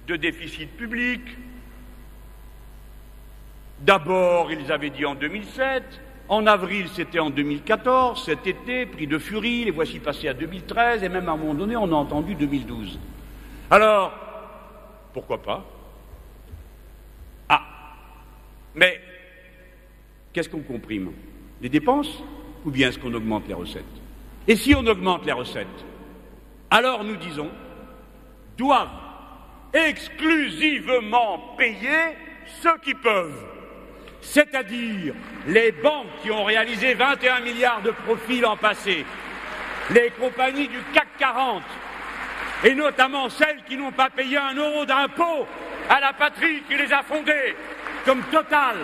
de déficit public. D'abord, ils avaient dit en 2007, en avril, c'était en 2014, cet été, pris de furie, les voici passés à 2013, et même à un moment donné, on a entendu 2012. Alors, pourquoi pas? Mais qu'est-ce qu'on comprime? Les dépenses ou bien est-ce qu'on augmente les recettes? Et si on augmente les recettes, alors nous disons, doivent exclusivement payer ceux qui peuvent, c'est-à-dire les banques qui ont réalisé 21 milliards de profits l'an passé, les compagnies du CAC 40, et notamment celles qui n'ont pas payé 1 euro d'impôt à la patrie qui les a fondées, comme Total,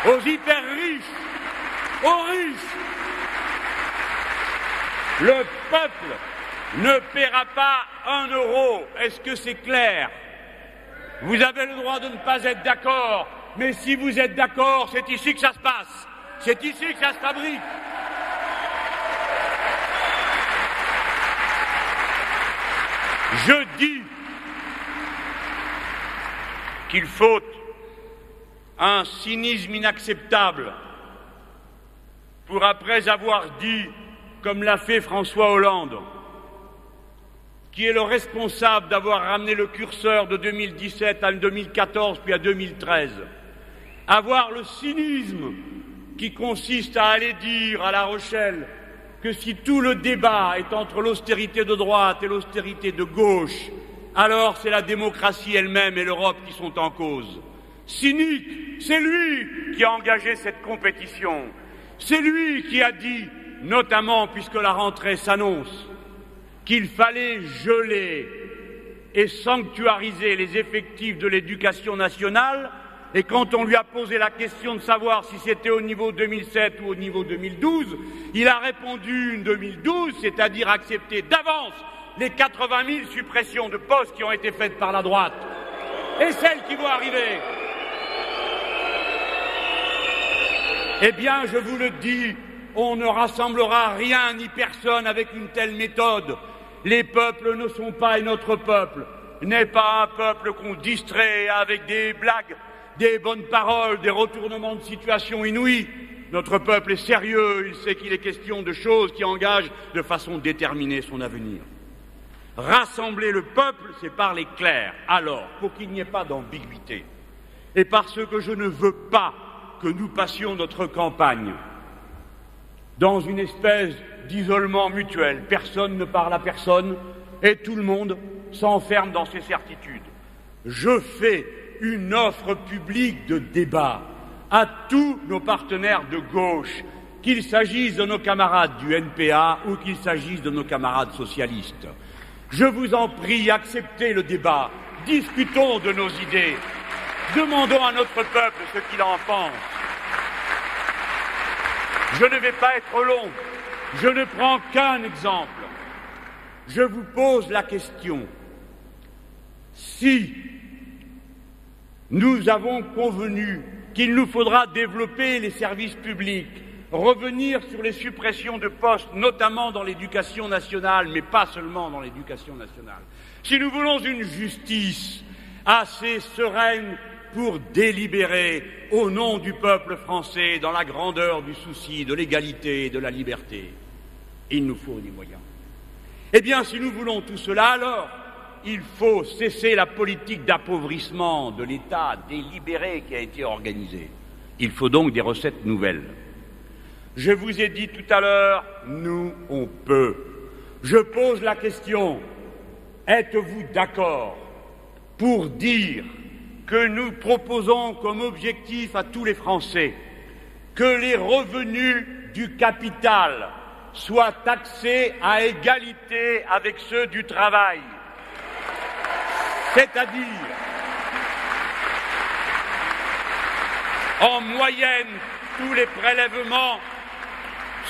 aux hyper riches, aux riches. Le peuple ne paiera pas 1 euro. Est-ce que c'est clair? Vous avez le droit de ne pas être d'accord, mais si vous êtes d'accord, c'est ici que ça se passe. C'est ici que ça se fabrique. Je dis qu'il faut un cynisme inacceptable pour, après avoir dit, comme l'a fait François Hollande, qui est le responsable d'avoir ramené le curseur de 2017 à 2014 puis à 2013, avoir le cynisme qui consiste à aller dire à La Rochelle que si tout le débat est entre l'austérité de droite et l'austérité de gauche, alors c'est la démocratie elle-même et l'Europe qui sont en cause. Cynique, c'est lui qui a engagé cette compétition. C'est lui qui a dit, notamment puisque la rentrée s'annonce, qu'il fallait geler et sanctuariser les effectifs de l'éducation nationale. Et quand on lui a posé la question de savoir si c'était au niveau 2007 ou au niveau 2012, il a répondu 2012, c'est-à-dire accepter d'avance les 80 000 suppressions de postes qui ont été faites par la droite et celles qui vont arriver. Eh bien, je vous le dis, on ne rassemblera rien ni personne avec une telle méthode. Les peuples ne sont pas, et notre peuple n'est pas un peuple qu'on distrait avec des blagues, des bonnes paroles, des retournements de situation inouïs. Notre peuple est sérieux, il sait qu'il est question de choses qui engagent de façon déterminée son avenir. Rassembler le peuple, c'est parler clair. Alors, pour qu'il n'y ait pas d'ambiguïté, et parce que je ne veux pas que nous passions notre campagne dans une espèce d'isolement mutuel, personne ne parle à personne et tout le monde s'enferme dans ses certitudes. Je fais une offre publique de débat à tous nos partenaires de gauche, qu'il s'agisse de nos camarades du NPA ou qu'il s'agisse de nos camarades socialistes. Je vous en prie, acceptez le débat, discutons de nos idées, demandons à notre peuple ce qu'il en pense. Je ne vais pas être long, je ne prends qu'un exemple. Je vous pose la question. Si nous avons convenu qu'il nous faudra développer les services publics, revenir sur les suppressions de postes, notamment dans l'éducation nationale, mais pas seulement dans l'éducation nationale, si nous voulons une justice assez sereine pour délibérer au nom du peuple français dans la grandeur du souci de l'égalité et de la liberté, il nous faut des moyens. Eh bien, si nous voulons tout cela, alors il faut cesser la politique d'appauvrissement de l'État délibéré qui a été organisée. Il faut donc des recettes nouvelles. Je vous ai dit tout à l'heure, nous, on peut. Je pose la question, êtes-vous d'accord pour dire que nous proposons comme objectif à tous les Français que les revenus du capital soient taxés à égalité avec ceux du travail, c'est-à-dire en moyenne tous les prélèvements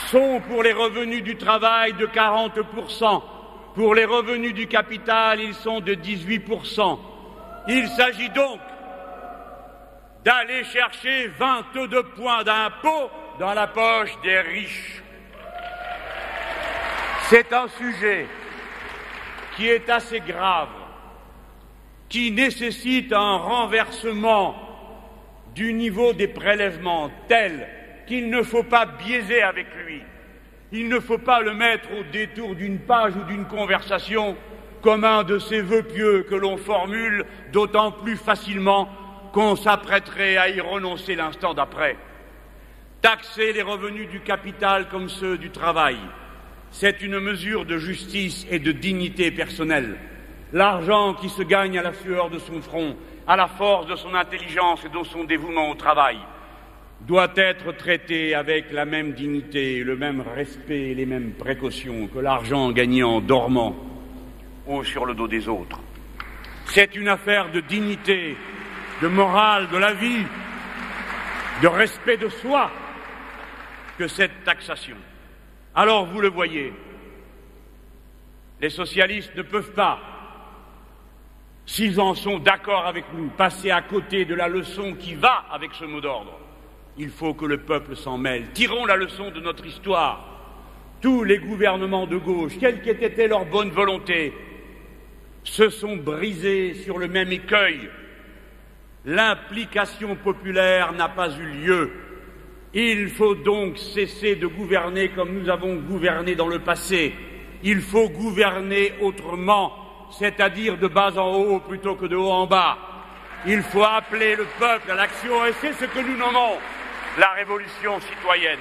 sont pour les revenus du travail de 40%, pour les revenus du capital ils sont de 18%. Il s'agit donc d'aller chercher 22 points d'impôt dans la poche des riches. C'est un sujet qui est assez grave, qui nécessite un renversement du niveau des prélèvements tel qu'il ne faut pas biaiser avec lui. Il ne faut pas le mettre au détour d'une page ou d'une conversation comme un de ces vœux pieux que l'on formule d'autant plus facilement qu'on s'apprêterait à y renoncer l'instant d'après. Taxer les revenus du capital comme ceux du travail, c'est une mesure de justice et de dignité personnelle. L'argent qui se gagne à la sueur de son front, à la force de son intelligence et de son dévouement au travail, doit être traité avec la même dignité, le même respect et les mêmes précautions que l'argent gagné en dormant ou sur le dos des autres. C'est une affaire de dignité, de morale, de la vie, de respect de soi que cette taxation. Alors vous le voyez, les socialistes ne peuvent pas, s'ils en sont d'accord avec nous, passer à côté de la leçon qui va avec ce mot d'ordre. Il faut que le peuple s'en mêle. Tirons la leçon de notre histoire. Tous les gouvernements de gauche, quelle qu'ait été leur bonne volonté, se sont brisés sur le même écueil. L'implication populaire n'a pas eu lieu. Il faut donc cesser de gouverner comme nous avons gouverné dans le passé. Il faut gouverner autrement, c'est-à-dire de bas en haut plutôt que de haut en bas. Il faut appeler le peuple à l'action et c'est ce que nous nommons la révolution citoyenne.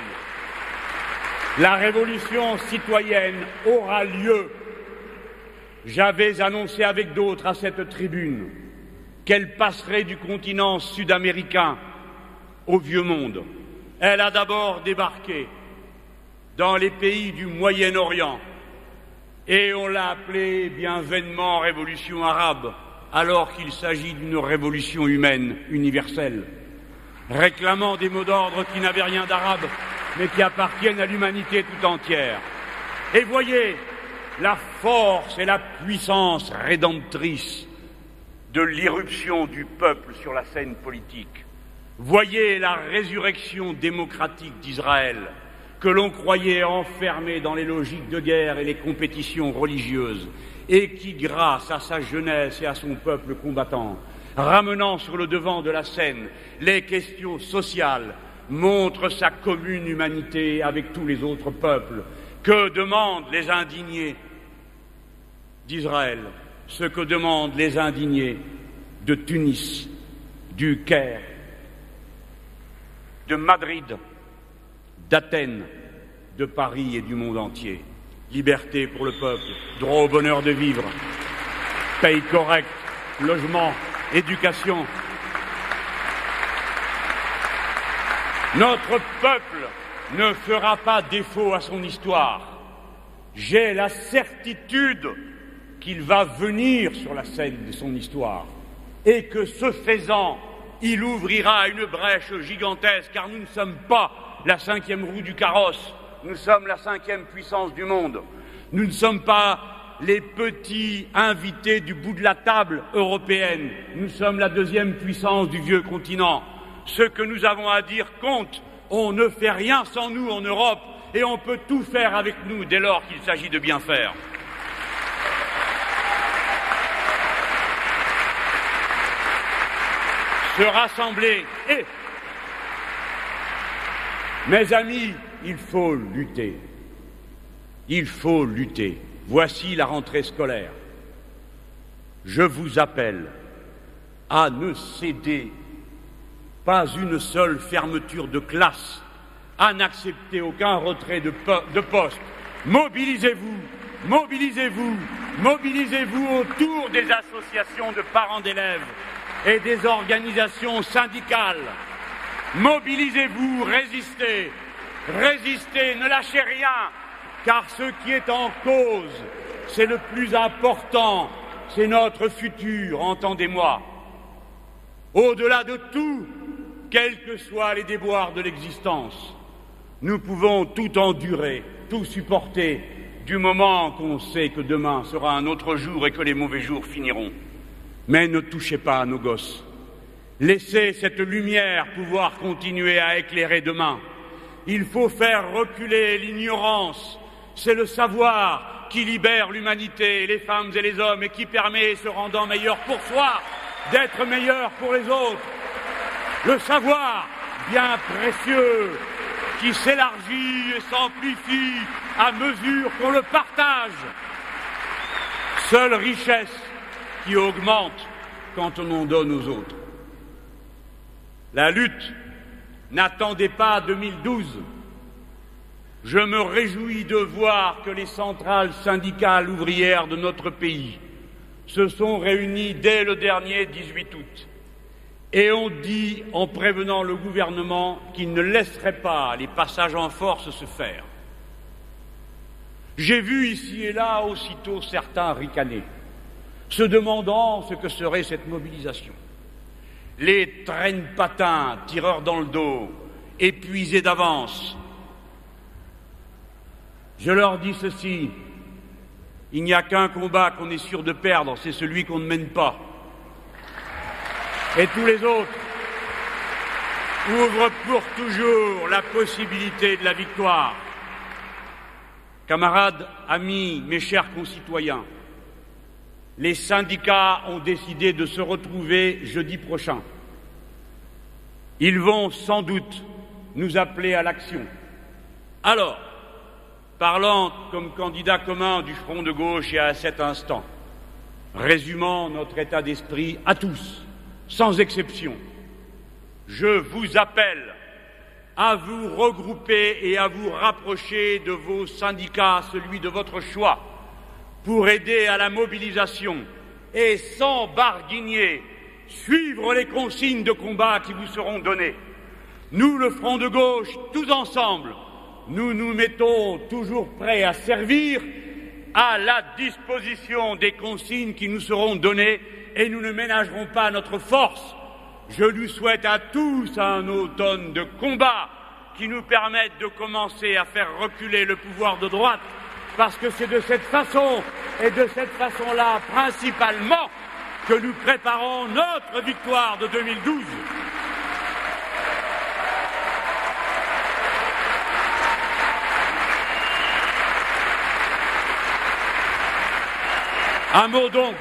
La révolution citoyenne aura lieu. J'avais annoncé avec d'autres à cette tribune qu'elle passerait du continent sud-américain au vieux monde. Elle a d'abord débarqué dans les pays du Moyen-Orient et on l'a appelée bien vainement révolution arabe, alors qu'il s'agit d'une révolution humaine universelle, réclamant des mots d'ordre qui n'avaient rien d'arabe, mais qui appartiennent à l'humanité tout entière. Et voyez la force et la puissance rédemptrice de l'irruption du peuple sur la scène politique. Voyez la résurrection démocratique d'Israël, que l'on croyait enfermé dans les logiques de guerre et les compétitions religieuses, et qui, grâce à sa jeunesse et à son peuple combattant, ramenant sur le devant de la scène les questions sociales, montre sa commune humanité avec tous les autres peuples. Que demandent les indignés d'Israël? Ce que demandent les indignés de Tunis, du Caire, de Madrid, d'Athènes, de Paris et du monde entier. Liberté pour le peuple, droit au bonheur de vivre, paye correcte, logement, éducation, Notre peuple ne fera pas défaut à son histoire. J'ai la certitude qu'il va venir sur la scène de son histoire et que ce faisant, il ouvrira une brèche gigantesque, car nous ne sommes pas la 5e roue du carrosse, nous sommes la 5e puissance du monde. Nous ne sommes pas les petits invités du bout de la table européenne, nous sommes la 2e puissance du vieux continent. Ce que nous avons à dire compte, on ne fait rien sans nous en Europe et on peut tout faire avec nous dès lors qu'il s'agit de bien faire. Se rassembler et, mes amis, il faut lutter. Il faut lutter. Voici la rentrée scolaire. Je vous appelle à ne céder pas une seule fermeture de classe, à n'accepter aucun retrait de poste. Mobilisez-vous, mobilisez-vous, mobilisez-vous autour des associations de parents d'élèves et des organisations syndicales. Mobilisez-vous, résistez, résistez, ne lâchez rien, car ce qui est en cause, c'est le plus important, c'est notre futur, entendez-moi. Au-delà de tout, quels que soient les déboires de l'existence, nous pouvons tout endurer, tout supporter, du moment qu'on sait que demain sera un autre jour et que les mauvais jours finiront. Mais ne touchez pas à nos gosses. Laissez cette lumière pouvoir continuer à éclairer demain. Il faut faire reculer l'ignorance. C'est le savoir qui libère l'humanité, les femmes et les hommes, et qui permet, se rendant meilleur pour soi, d'être meilleur pour les autres. Le savoir, bien précieux, qui s'élargit et s'amplifie à mesure qu'on le partage. Seule richesse qui augmente quand on en donne aux autres. La lutte, n'attendez pas 2012. Je me réjouis de voir que les centrales syndicales ouvrières de notre pays se sont réunies dès le dernier 18 août et ont dit, en prévenant le gouvernement, qu'ils ne laisseraient pas les passages en force se faire. J'ai vu ici et là aussitôt certains ricaner, se demandant ce que serait cette mobilisation. Les traîne-patins, tireurs dans le dos, épuisés d'avance. Je leur dis ceci, il n'y a qu'un combat qu'on est sûr de perdre, c'est celui qu'on ne mène pas. Et tous les autres ouvrent pour toujours la possibilité de la victoire. Camarades, amis, mes chers concitoyens, les syndicats ont décidé de se retrouver jeudi prochain. Ils vont sans doute nous appeler à l'action. Alors, parlant comme candidat commun du Front de gauche et à cet instant, résumant notre état d'esprit à tous, sans exception, je vous appelle à vous regrouper et à vous rapprocher de vos syndicats, celui de votre choix, pour aider à la mobilisation et sans barguigner, suivre les consignes de combat qui vous seront données. Nous, le Front de gauche, tous ensemble, nous nous mettons toujours prêts à servir, à la disposition des consignes qui nous seront données, et nous ne ménagerons pas notre force. Je nous souhaite à tous un automne de combat qui nous permette de commencer à faire reculer le pouvoir de droite, parce que c'est de cette façon, et de cette façon-là principalement, que nous préparons notre victoire de 2012. Un mot donc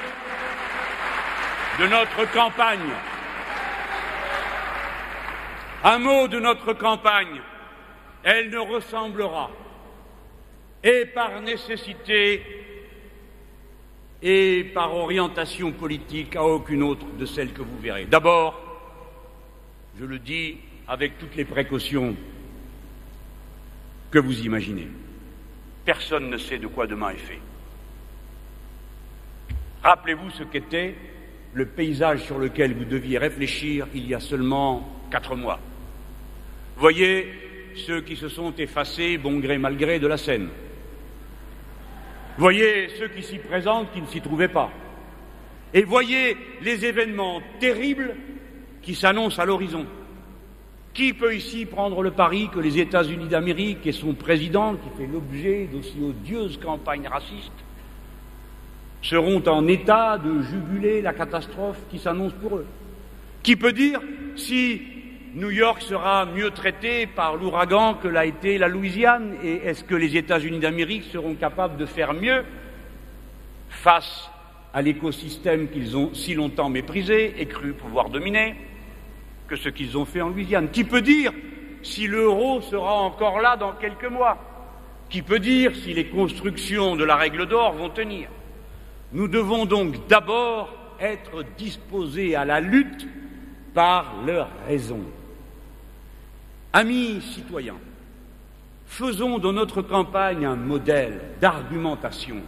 de notre campagne. Un mot de notre campagne. Elle ne ressemblera, et par nécessité et par orientation politique, à aucune autre de celles que vous verrez. D'abord, je le dis avec toutes les précautions que vous imaginez, personne ne sait de quoi demain est fait. Rappelez-vous ce qu'était le paysage sur lequel vous deviez réfléchir il y a seulement 4 mois. Voyez ceux qui se sont effacés, bon gré mal gré, de la scène. Voyez ceux qui s'y présentent, qui ne s'y trouvaient pas. Et voyez les événements terribles qui s'annoncent à l'horizon. Qui peut ici prendre le pari que les États-Unis d'Amérique et son président, qui fait l'objet d'aussi odieuses campagnes racistes, seront en état de juguler la catastrophe qui s'annonce pour eux? Qui peut dire si New York sera mieux traité par l'ouragan que l'a été la Louisiane? Et est-ce que les États-Unis d'Amérique seront capables de faire mieux face à l'écosystème qu'ils ont si longtemps méprisé et cru pouvoir dominer que ce qu'ils ont fait en Louisiane? Qui peut dire si l'euro sera encore là dans quelques mois? Qui peut dire si les constructions de la règle d'or vont tenir? Nous devons donc d'abord être disposés à la lutte par leur raison. Amis citoyens, faisons de notre campagne un modèle d'argumentation.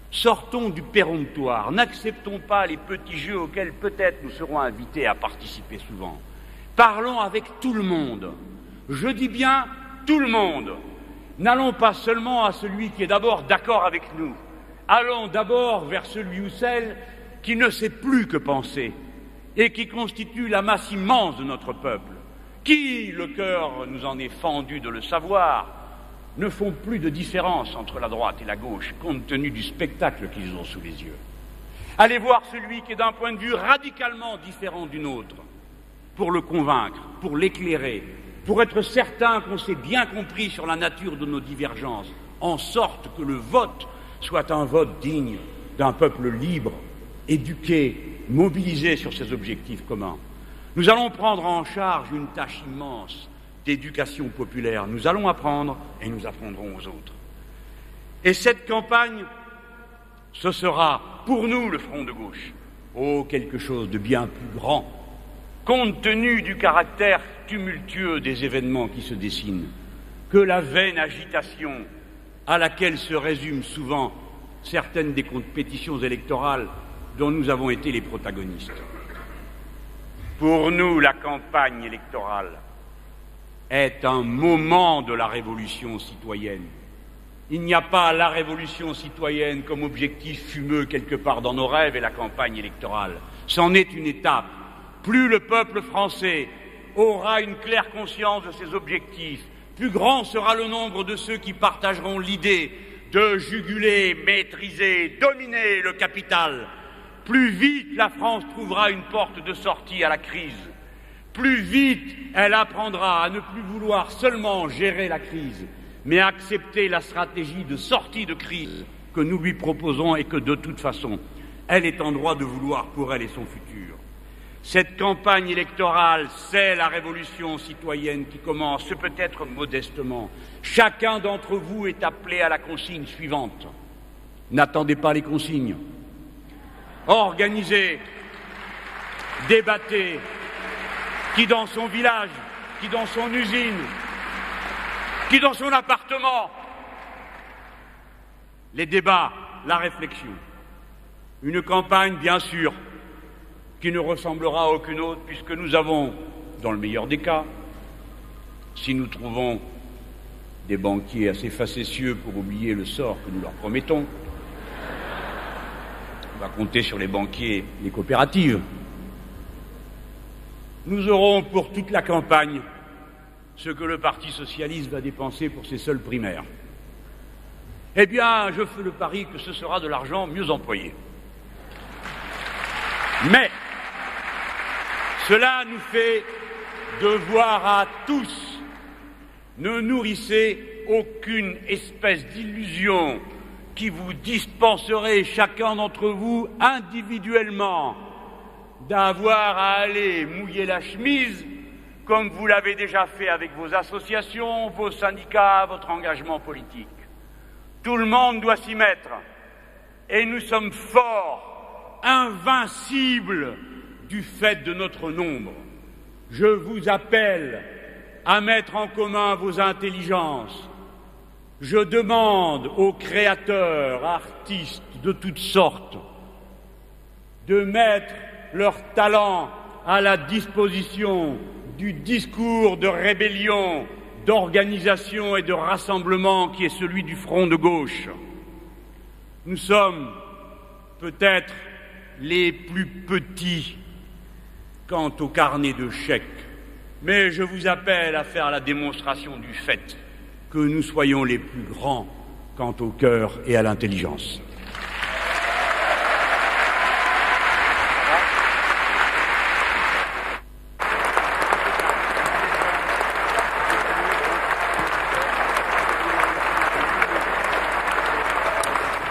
Sortons du péremptoire, n'acceptons pas les petits jeux auxquels peut-être nous serons invités à participer souvent. Parlons avec tout le monde. Je dis bien tout le monde. N'allons pas seulement à celui qui est d'abord d'accord avec nous. Allons d'abord vers celui ou celle qui ne sait plus que penser et qui constitue la masse immense de notre peuple, qui, le cœur nous en est fendu de le savoir, ne font plus de différence entre la droite et la gauche, compte tenu du spectacle qu'ils ont sous les yeux. Allez voir celui qui est d'un point de vue radicalement différent du nôtre, pour le convaincre, pour l'éclairer, pour être certain qu'on s'est bien compris sur la nature de nos divergences, en sorte que le vote soit un vote digne d'un peuple libre, éduqué, mobilisé sur ses objectifs communs. Nous allons prendre en charge une tâche immense d'éducation populaire. Nous allons apprendre et nous apprendrons aux autres. Et cette campagne, ce sera pour nous le front de gauche. Oh, quelque chose de bien plus grand, compte tenu du caractère tumultueux des événements qui se dessinent, que la vaine agitation à laquelle se résument souvent certaines des compétitions électorales dont nous avons été les protagonistes. Pour nous, la campagne électorale est un moment de la révolution citoyenne. Il n'y a pas la révolution citoyenne comme objectif fumeux quelque part dans nos rêves et la campagne électorale. C'en est une étape. Plus le peuple français aura une claire conscience de ses objectifs, plus grand sera le nombre de ceux qui partageront l'idée de juguler, maîtriser, dominer le capital. Plus vite la France trouvera une porte de sortie à la crise. Plus vite elle apprendra à ne plus vouloir seulement gérer la crise, mais à accepter la stratégie de sortie de crise que nous lui proposons et que de toute façon, elle est en droit de vouloir pour elle et son futur. Cette campagne électorale, c'est la révolution citoyenne qui commence, peut-être modestement. Chacun d'entre vous est appelé à la consigne suivante. N'attendez pas les consignes. Organisez, débattez, qui dans son village, qui dans son usine, qui dans son appartement. Les débats, la réflexion. Une campagne, bien sûr, qui ne ressemblera à aucune autre, puisque nous avons, dans le meilleur des cas, si nous trouvons des banquiers assez facétieux pour oublier le sort que nous leur promettons, on va compter sur les banquiers, les coopératives. Nous aurons pour toute la campagne ce que le Parti socialiste va dépenser pour ses seules primaires. Eh bien, je fais le pari que ce sera de l'argent mieux employé. Mais cela nous fait devoir à tous. Ne nourrissez aucune espèce d'illusion qui vous dispenserait chacun d'entre vous individuellement d'avoir à aller mouiller la chemise comme vous l'avez déjà fait avec vos associations, vos syndicats, votre engagement politique. Tout le monde doit s'y mettre et nous sommes forts, invincibles du fait de notre nombre. Je vous appelle à mettre en commun vos intelligences. Je demande aux créateurs, artistes de toutes sortes, de mettre leur talent à la disposition du discours de rébellion, d'organisation et de rassemblement qui est celui du front de gauche. Nous sommes peut-être les plus petits quant au carnet de chèques, mais je vous appelle à faire la démonstration du fait que nous soyons les plus grands quant au cœur et à l'intelligence.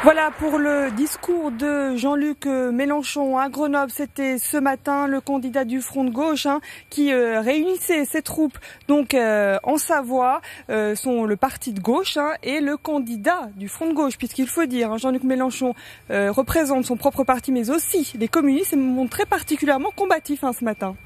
Voilà pour le discours de Jean-Luc Mélenchon à Grenoble. C'était ce matin le candidat du Front de gauche qui réunissait ses troupes donc en Savoie, le parti de gauche et le candidat du Front de gauche, puisqu'il faut dire Jean-Luc Mélenchon représente son propre parti mais aussi les communistes et montre très particulièrement combatif ce matin.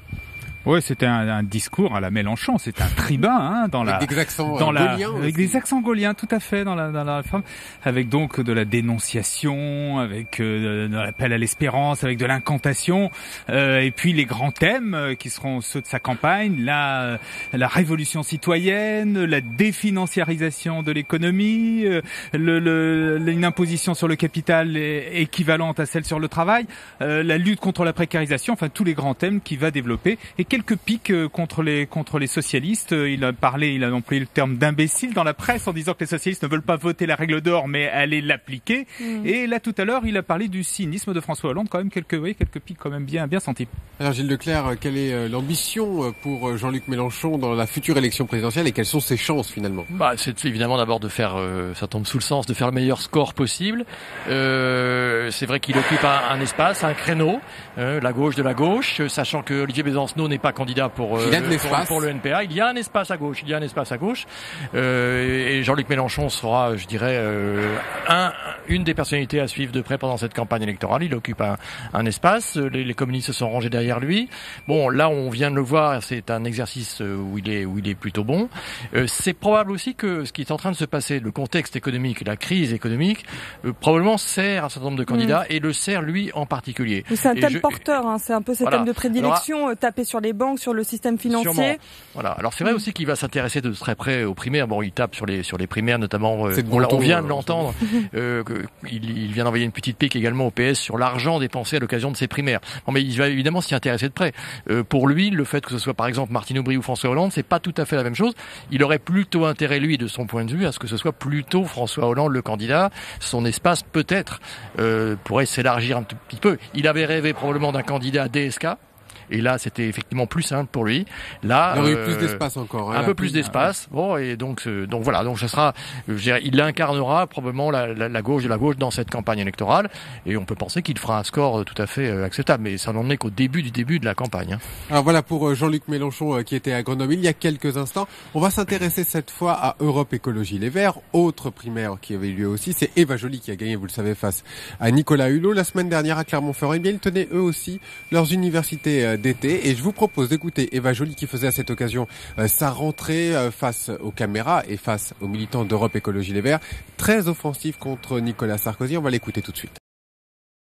Oui, c'était un discours à la Mélenchon, c'est un tribun avec des accents gauliens, avec des accents gauliens, tout à fait dans la réforme, avec donc de la dénonciation, avec de l'appel à l'espérance, avec de l'incantation, et puis les grands thèmes qui seront ceux de sa campagne, la révolution citoyenne, la définanciarisation de l'économie, une imposition sur le capital équivalente à celle sur le travail, la lutte contre la précarisation, enfin tous les grands thèmes qu'il va développer. Et quelques piques contre les socialistes. Il a employé le terme d'imbécile dans la presse en disant que les socialistes ne veulent pas voter la règle d'or mais aller l'appliquer. Et là tout à l'heure, il a parlé du cynisme de François Hollande, quand même quelques piques quand même bien senties. Alors Gilles Leclerc, quelle est l'ambition pour Jean-Luc Mélenchon dans la future élection présidentielle et quelles sont ses chances finalement? C'est évidemment d'abord de faire, ça tombe sous le sens, de faire le meilleur score possible. C'est vrai qu'il occupe un espace, un créneau, la gauche de la gauche, sachant que Olivier Besancenot n'est pas candidat pour le NPA. Il y a un espace à gauche. Et Jean-Luc Mélenchon sera, je dirais, une des personnalités à suivre de près pendant cette campagne électorale. Il occupe un espace. Les communistes se sont rangés derrière lui. Bon, là, on vient de le voir. C'est un exercice où il est plutôt bon. C'est probable aussi que ce qui est en train de se passer, le contexte économique, la crise économique, probablement sert un certain nombre de candidats et le sert lui en particulier. C'est un thème porteur. C'est un peu ce thème de prédilection, taper sur les banques, sur le système financier. Sûrement. Voilà. Alors c'est vrai aussi qu'il va s'intéresser de très près aux primaires. Bon, il tape sur les primaires, notamment. On vient de l'entendre. Il vient d'envoyer une petite pique également au PS sur l'argent dépensé à l'occasion de ces primaires. Bon, mais il va évidemment s'y intéresser de près. Pour lui, le fait que ce soit par exemple Martine Aubry ou François Hollande, c'est pas tout à fait la même chose. Il aurait plutôt intérêt, lui, de son point de vue, à ce que ce soit plutôt François Hollande le candidat. Son espace peut-être pourrait s'élargir un tout petit peu. Il avait rêvé probablement d'un candidat DSK. Et là, c'était effectivement plus simple pour lui. Là, il aurait eu plus d'espace encore. Un peu plus d'espace. Bon, et donc voilà. Donc ce sera, il incarnera probablement la gauche de la gauche dans cette campagne électorale. Et on peut penser qu'il fera un score tout à fait acceptable. Mais ça n'en est qu'au début de la campagne. Alors voilà pour Jean-Luc Mélenchon qui était à Grenoble il y a quelques instants. On va s'intéresser cette fois à Europe Écologie Les Verts. Autre primaire qui avait lieu aussi, c'est Eva Joly qui a gagné, vous le savez, face à Nicolas Hulot la semaine dernière à Clermont-Ferrand. Eh bien, ils tenaient eux aussi leurs universités d'été et je vous propose d'écouter Eva Joly qui faisait à cette occasion sa rentrée face aux caméras et face aux militants d'Europe Écologie Les Verts, très offensif contre Nicolas Sarkozy. On va l'écouter tout de suite.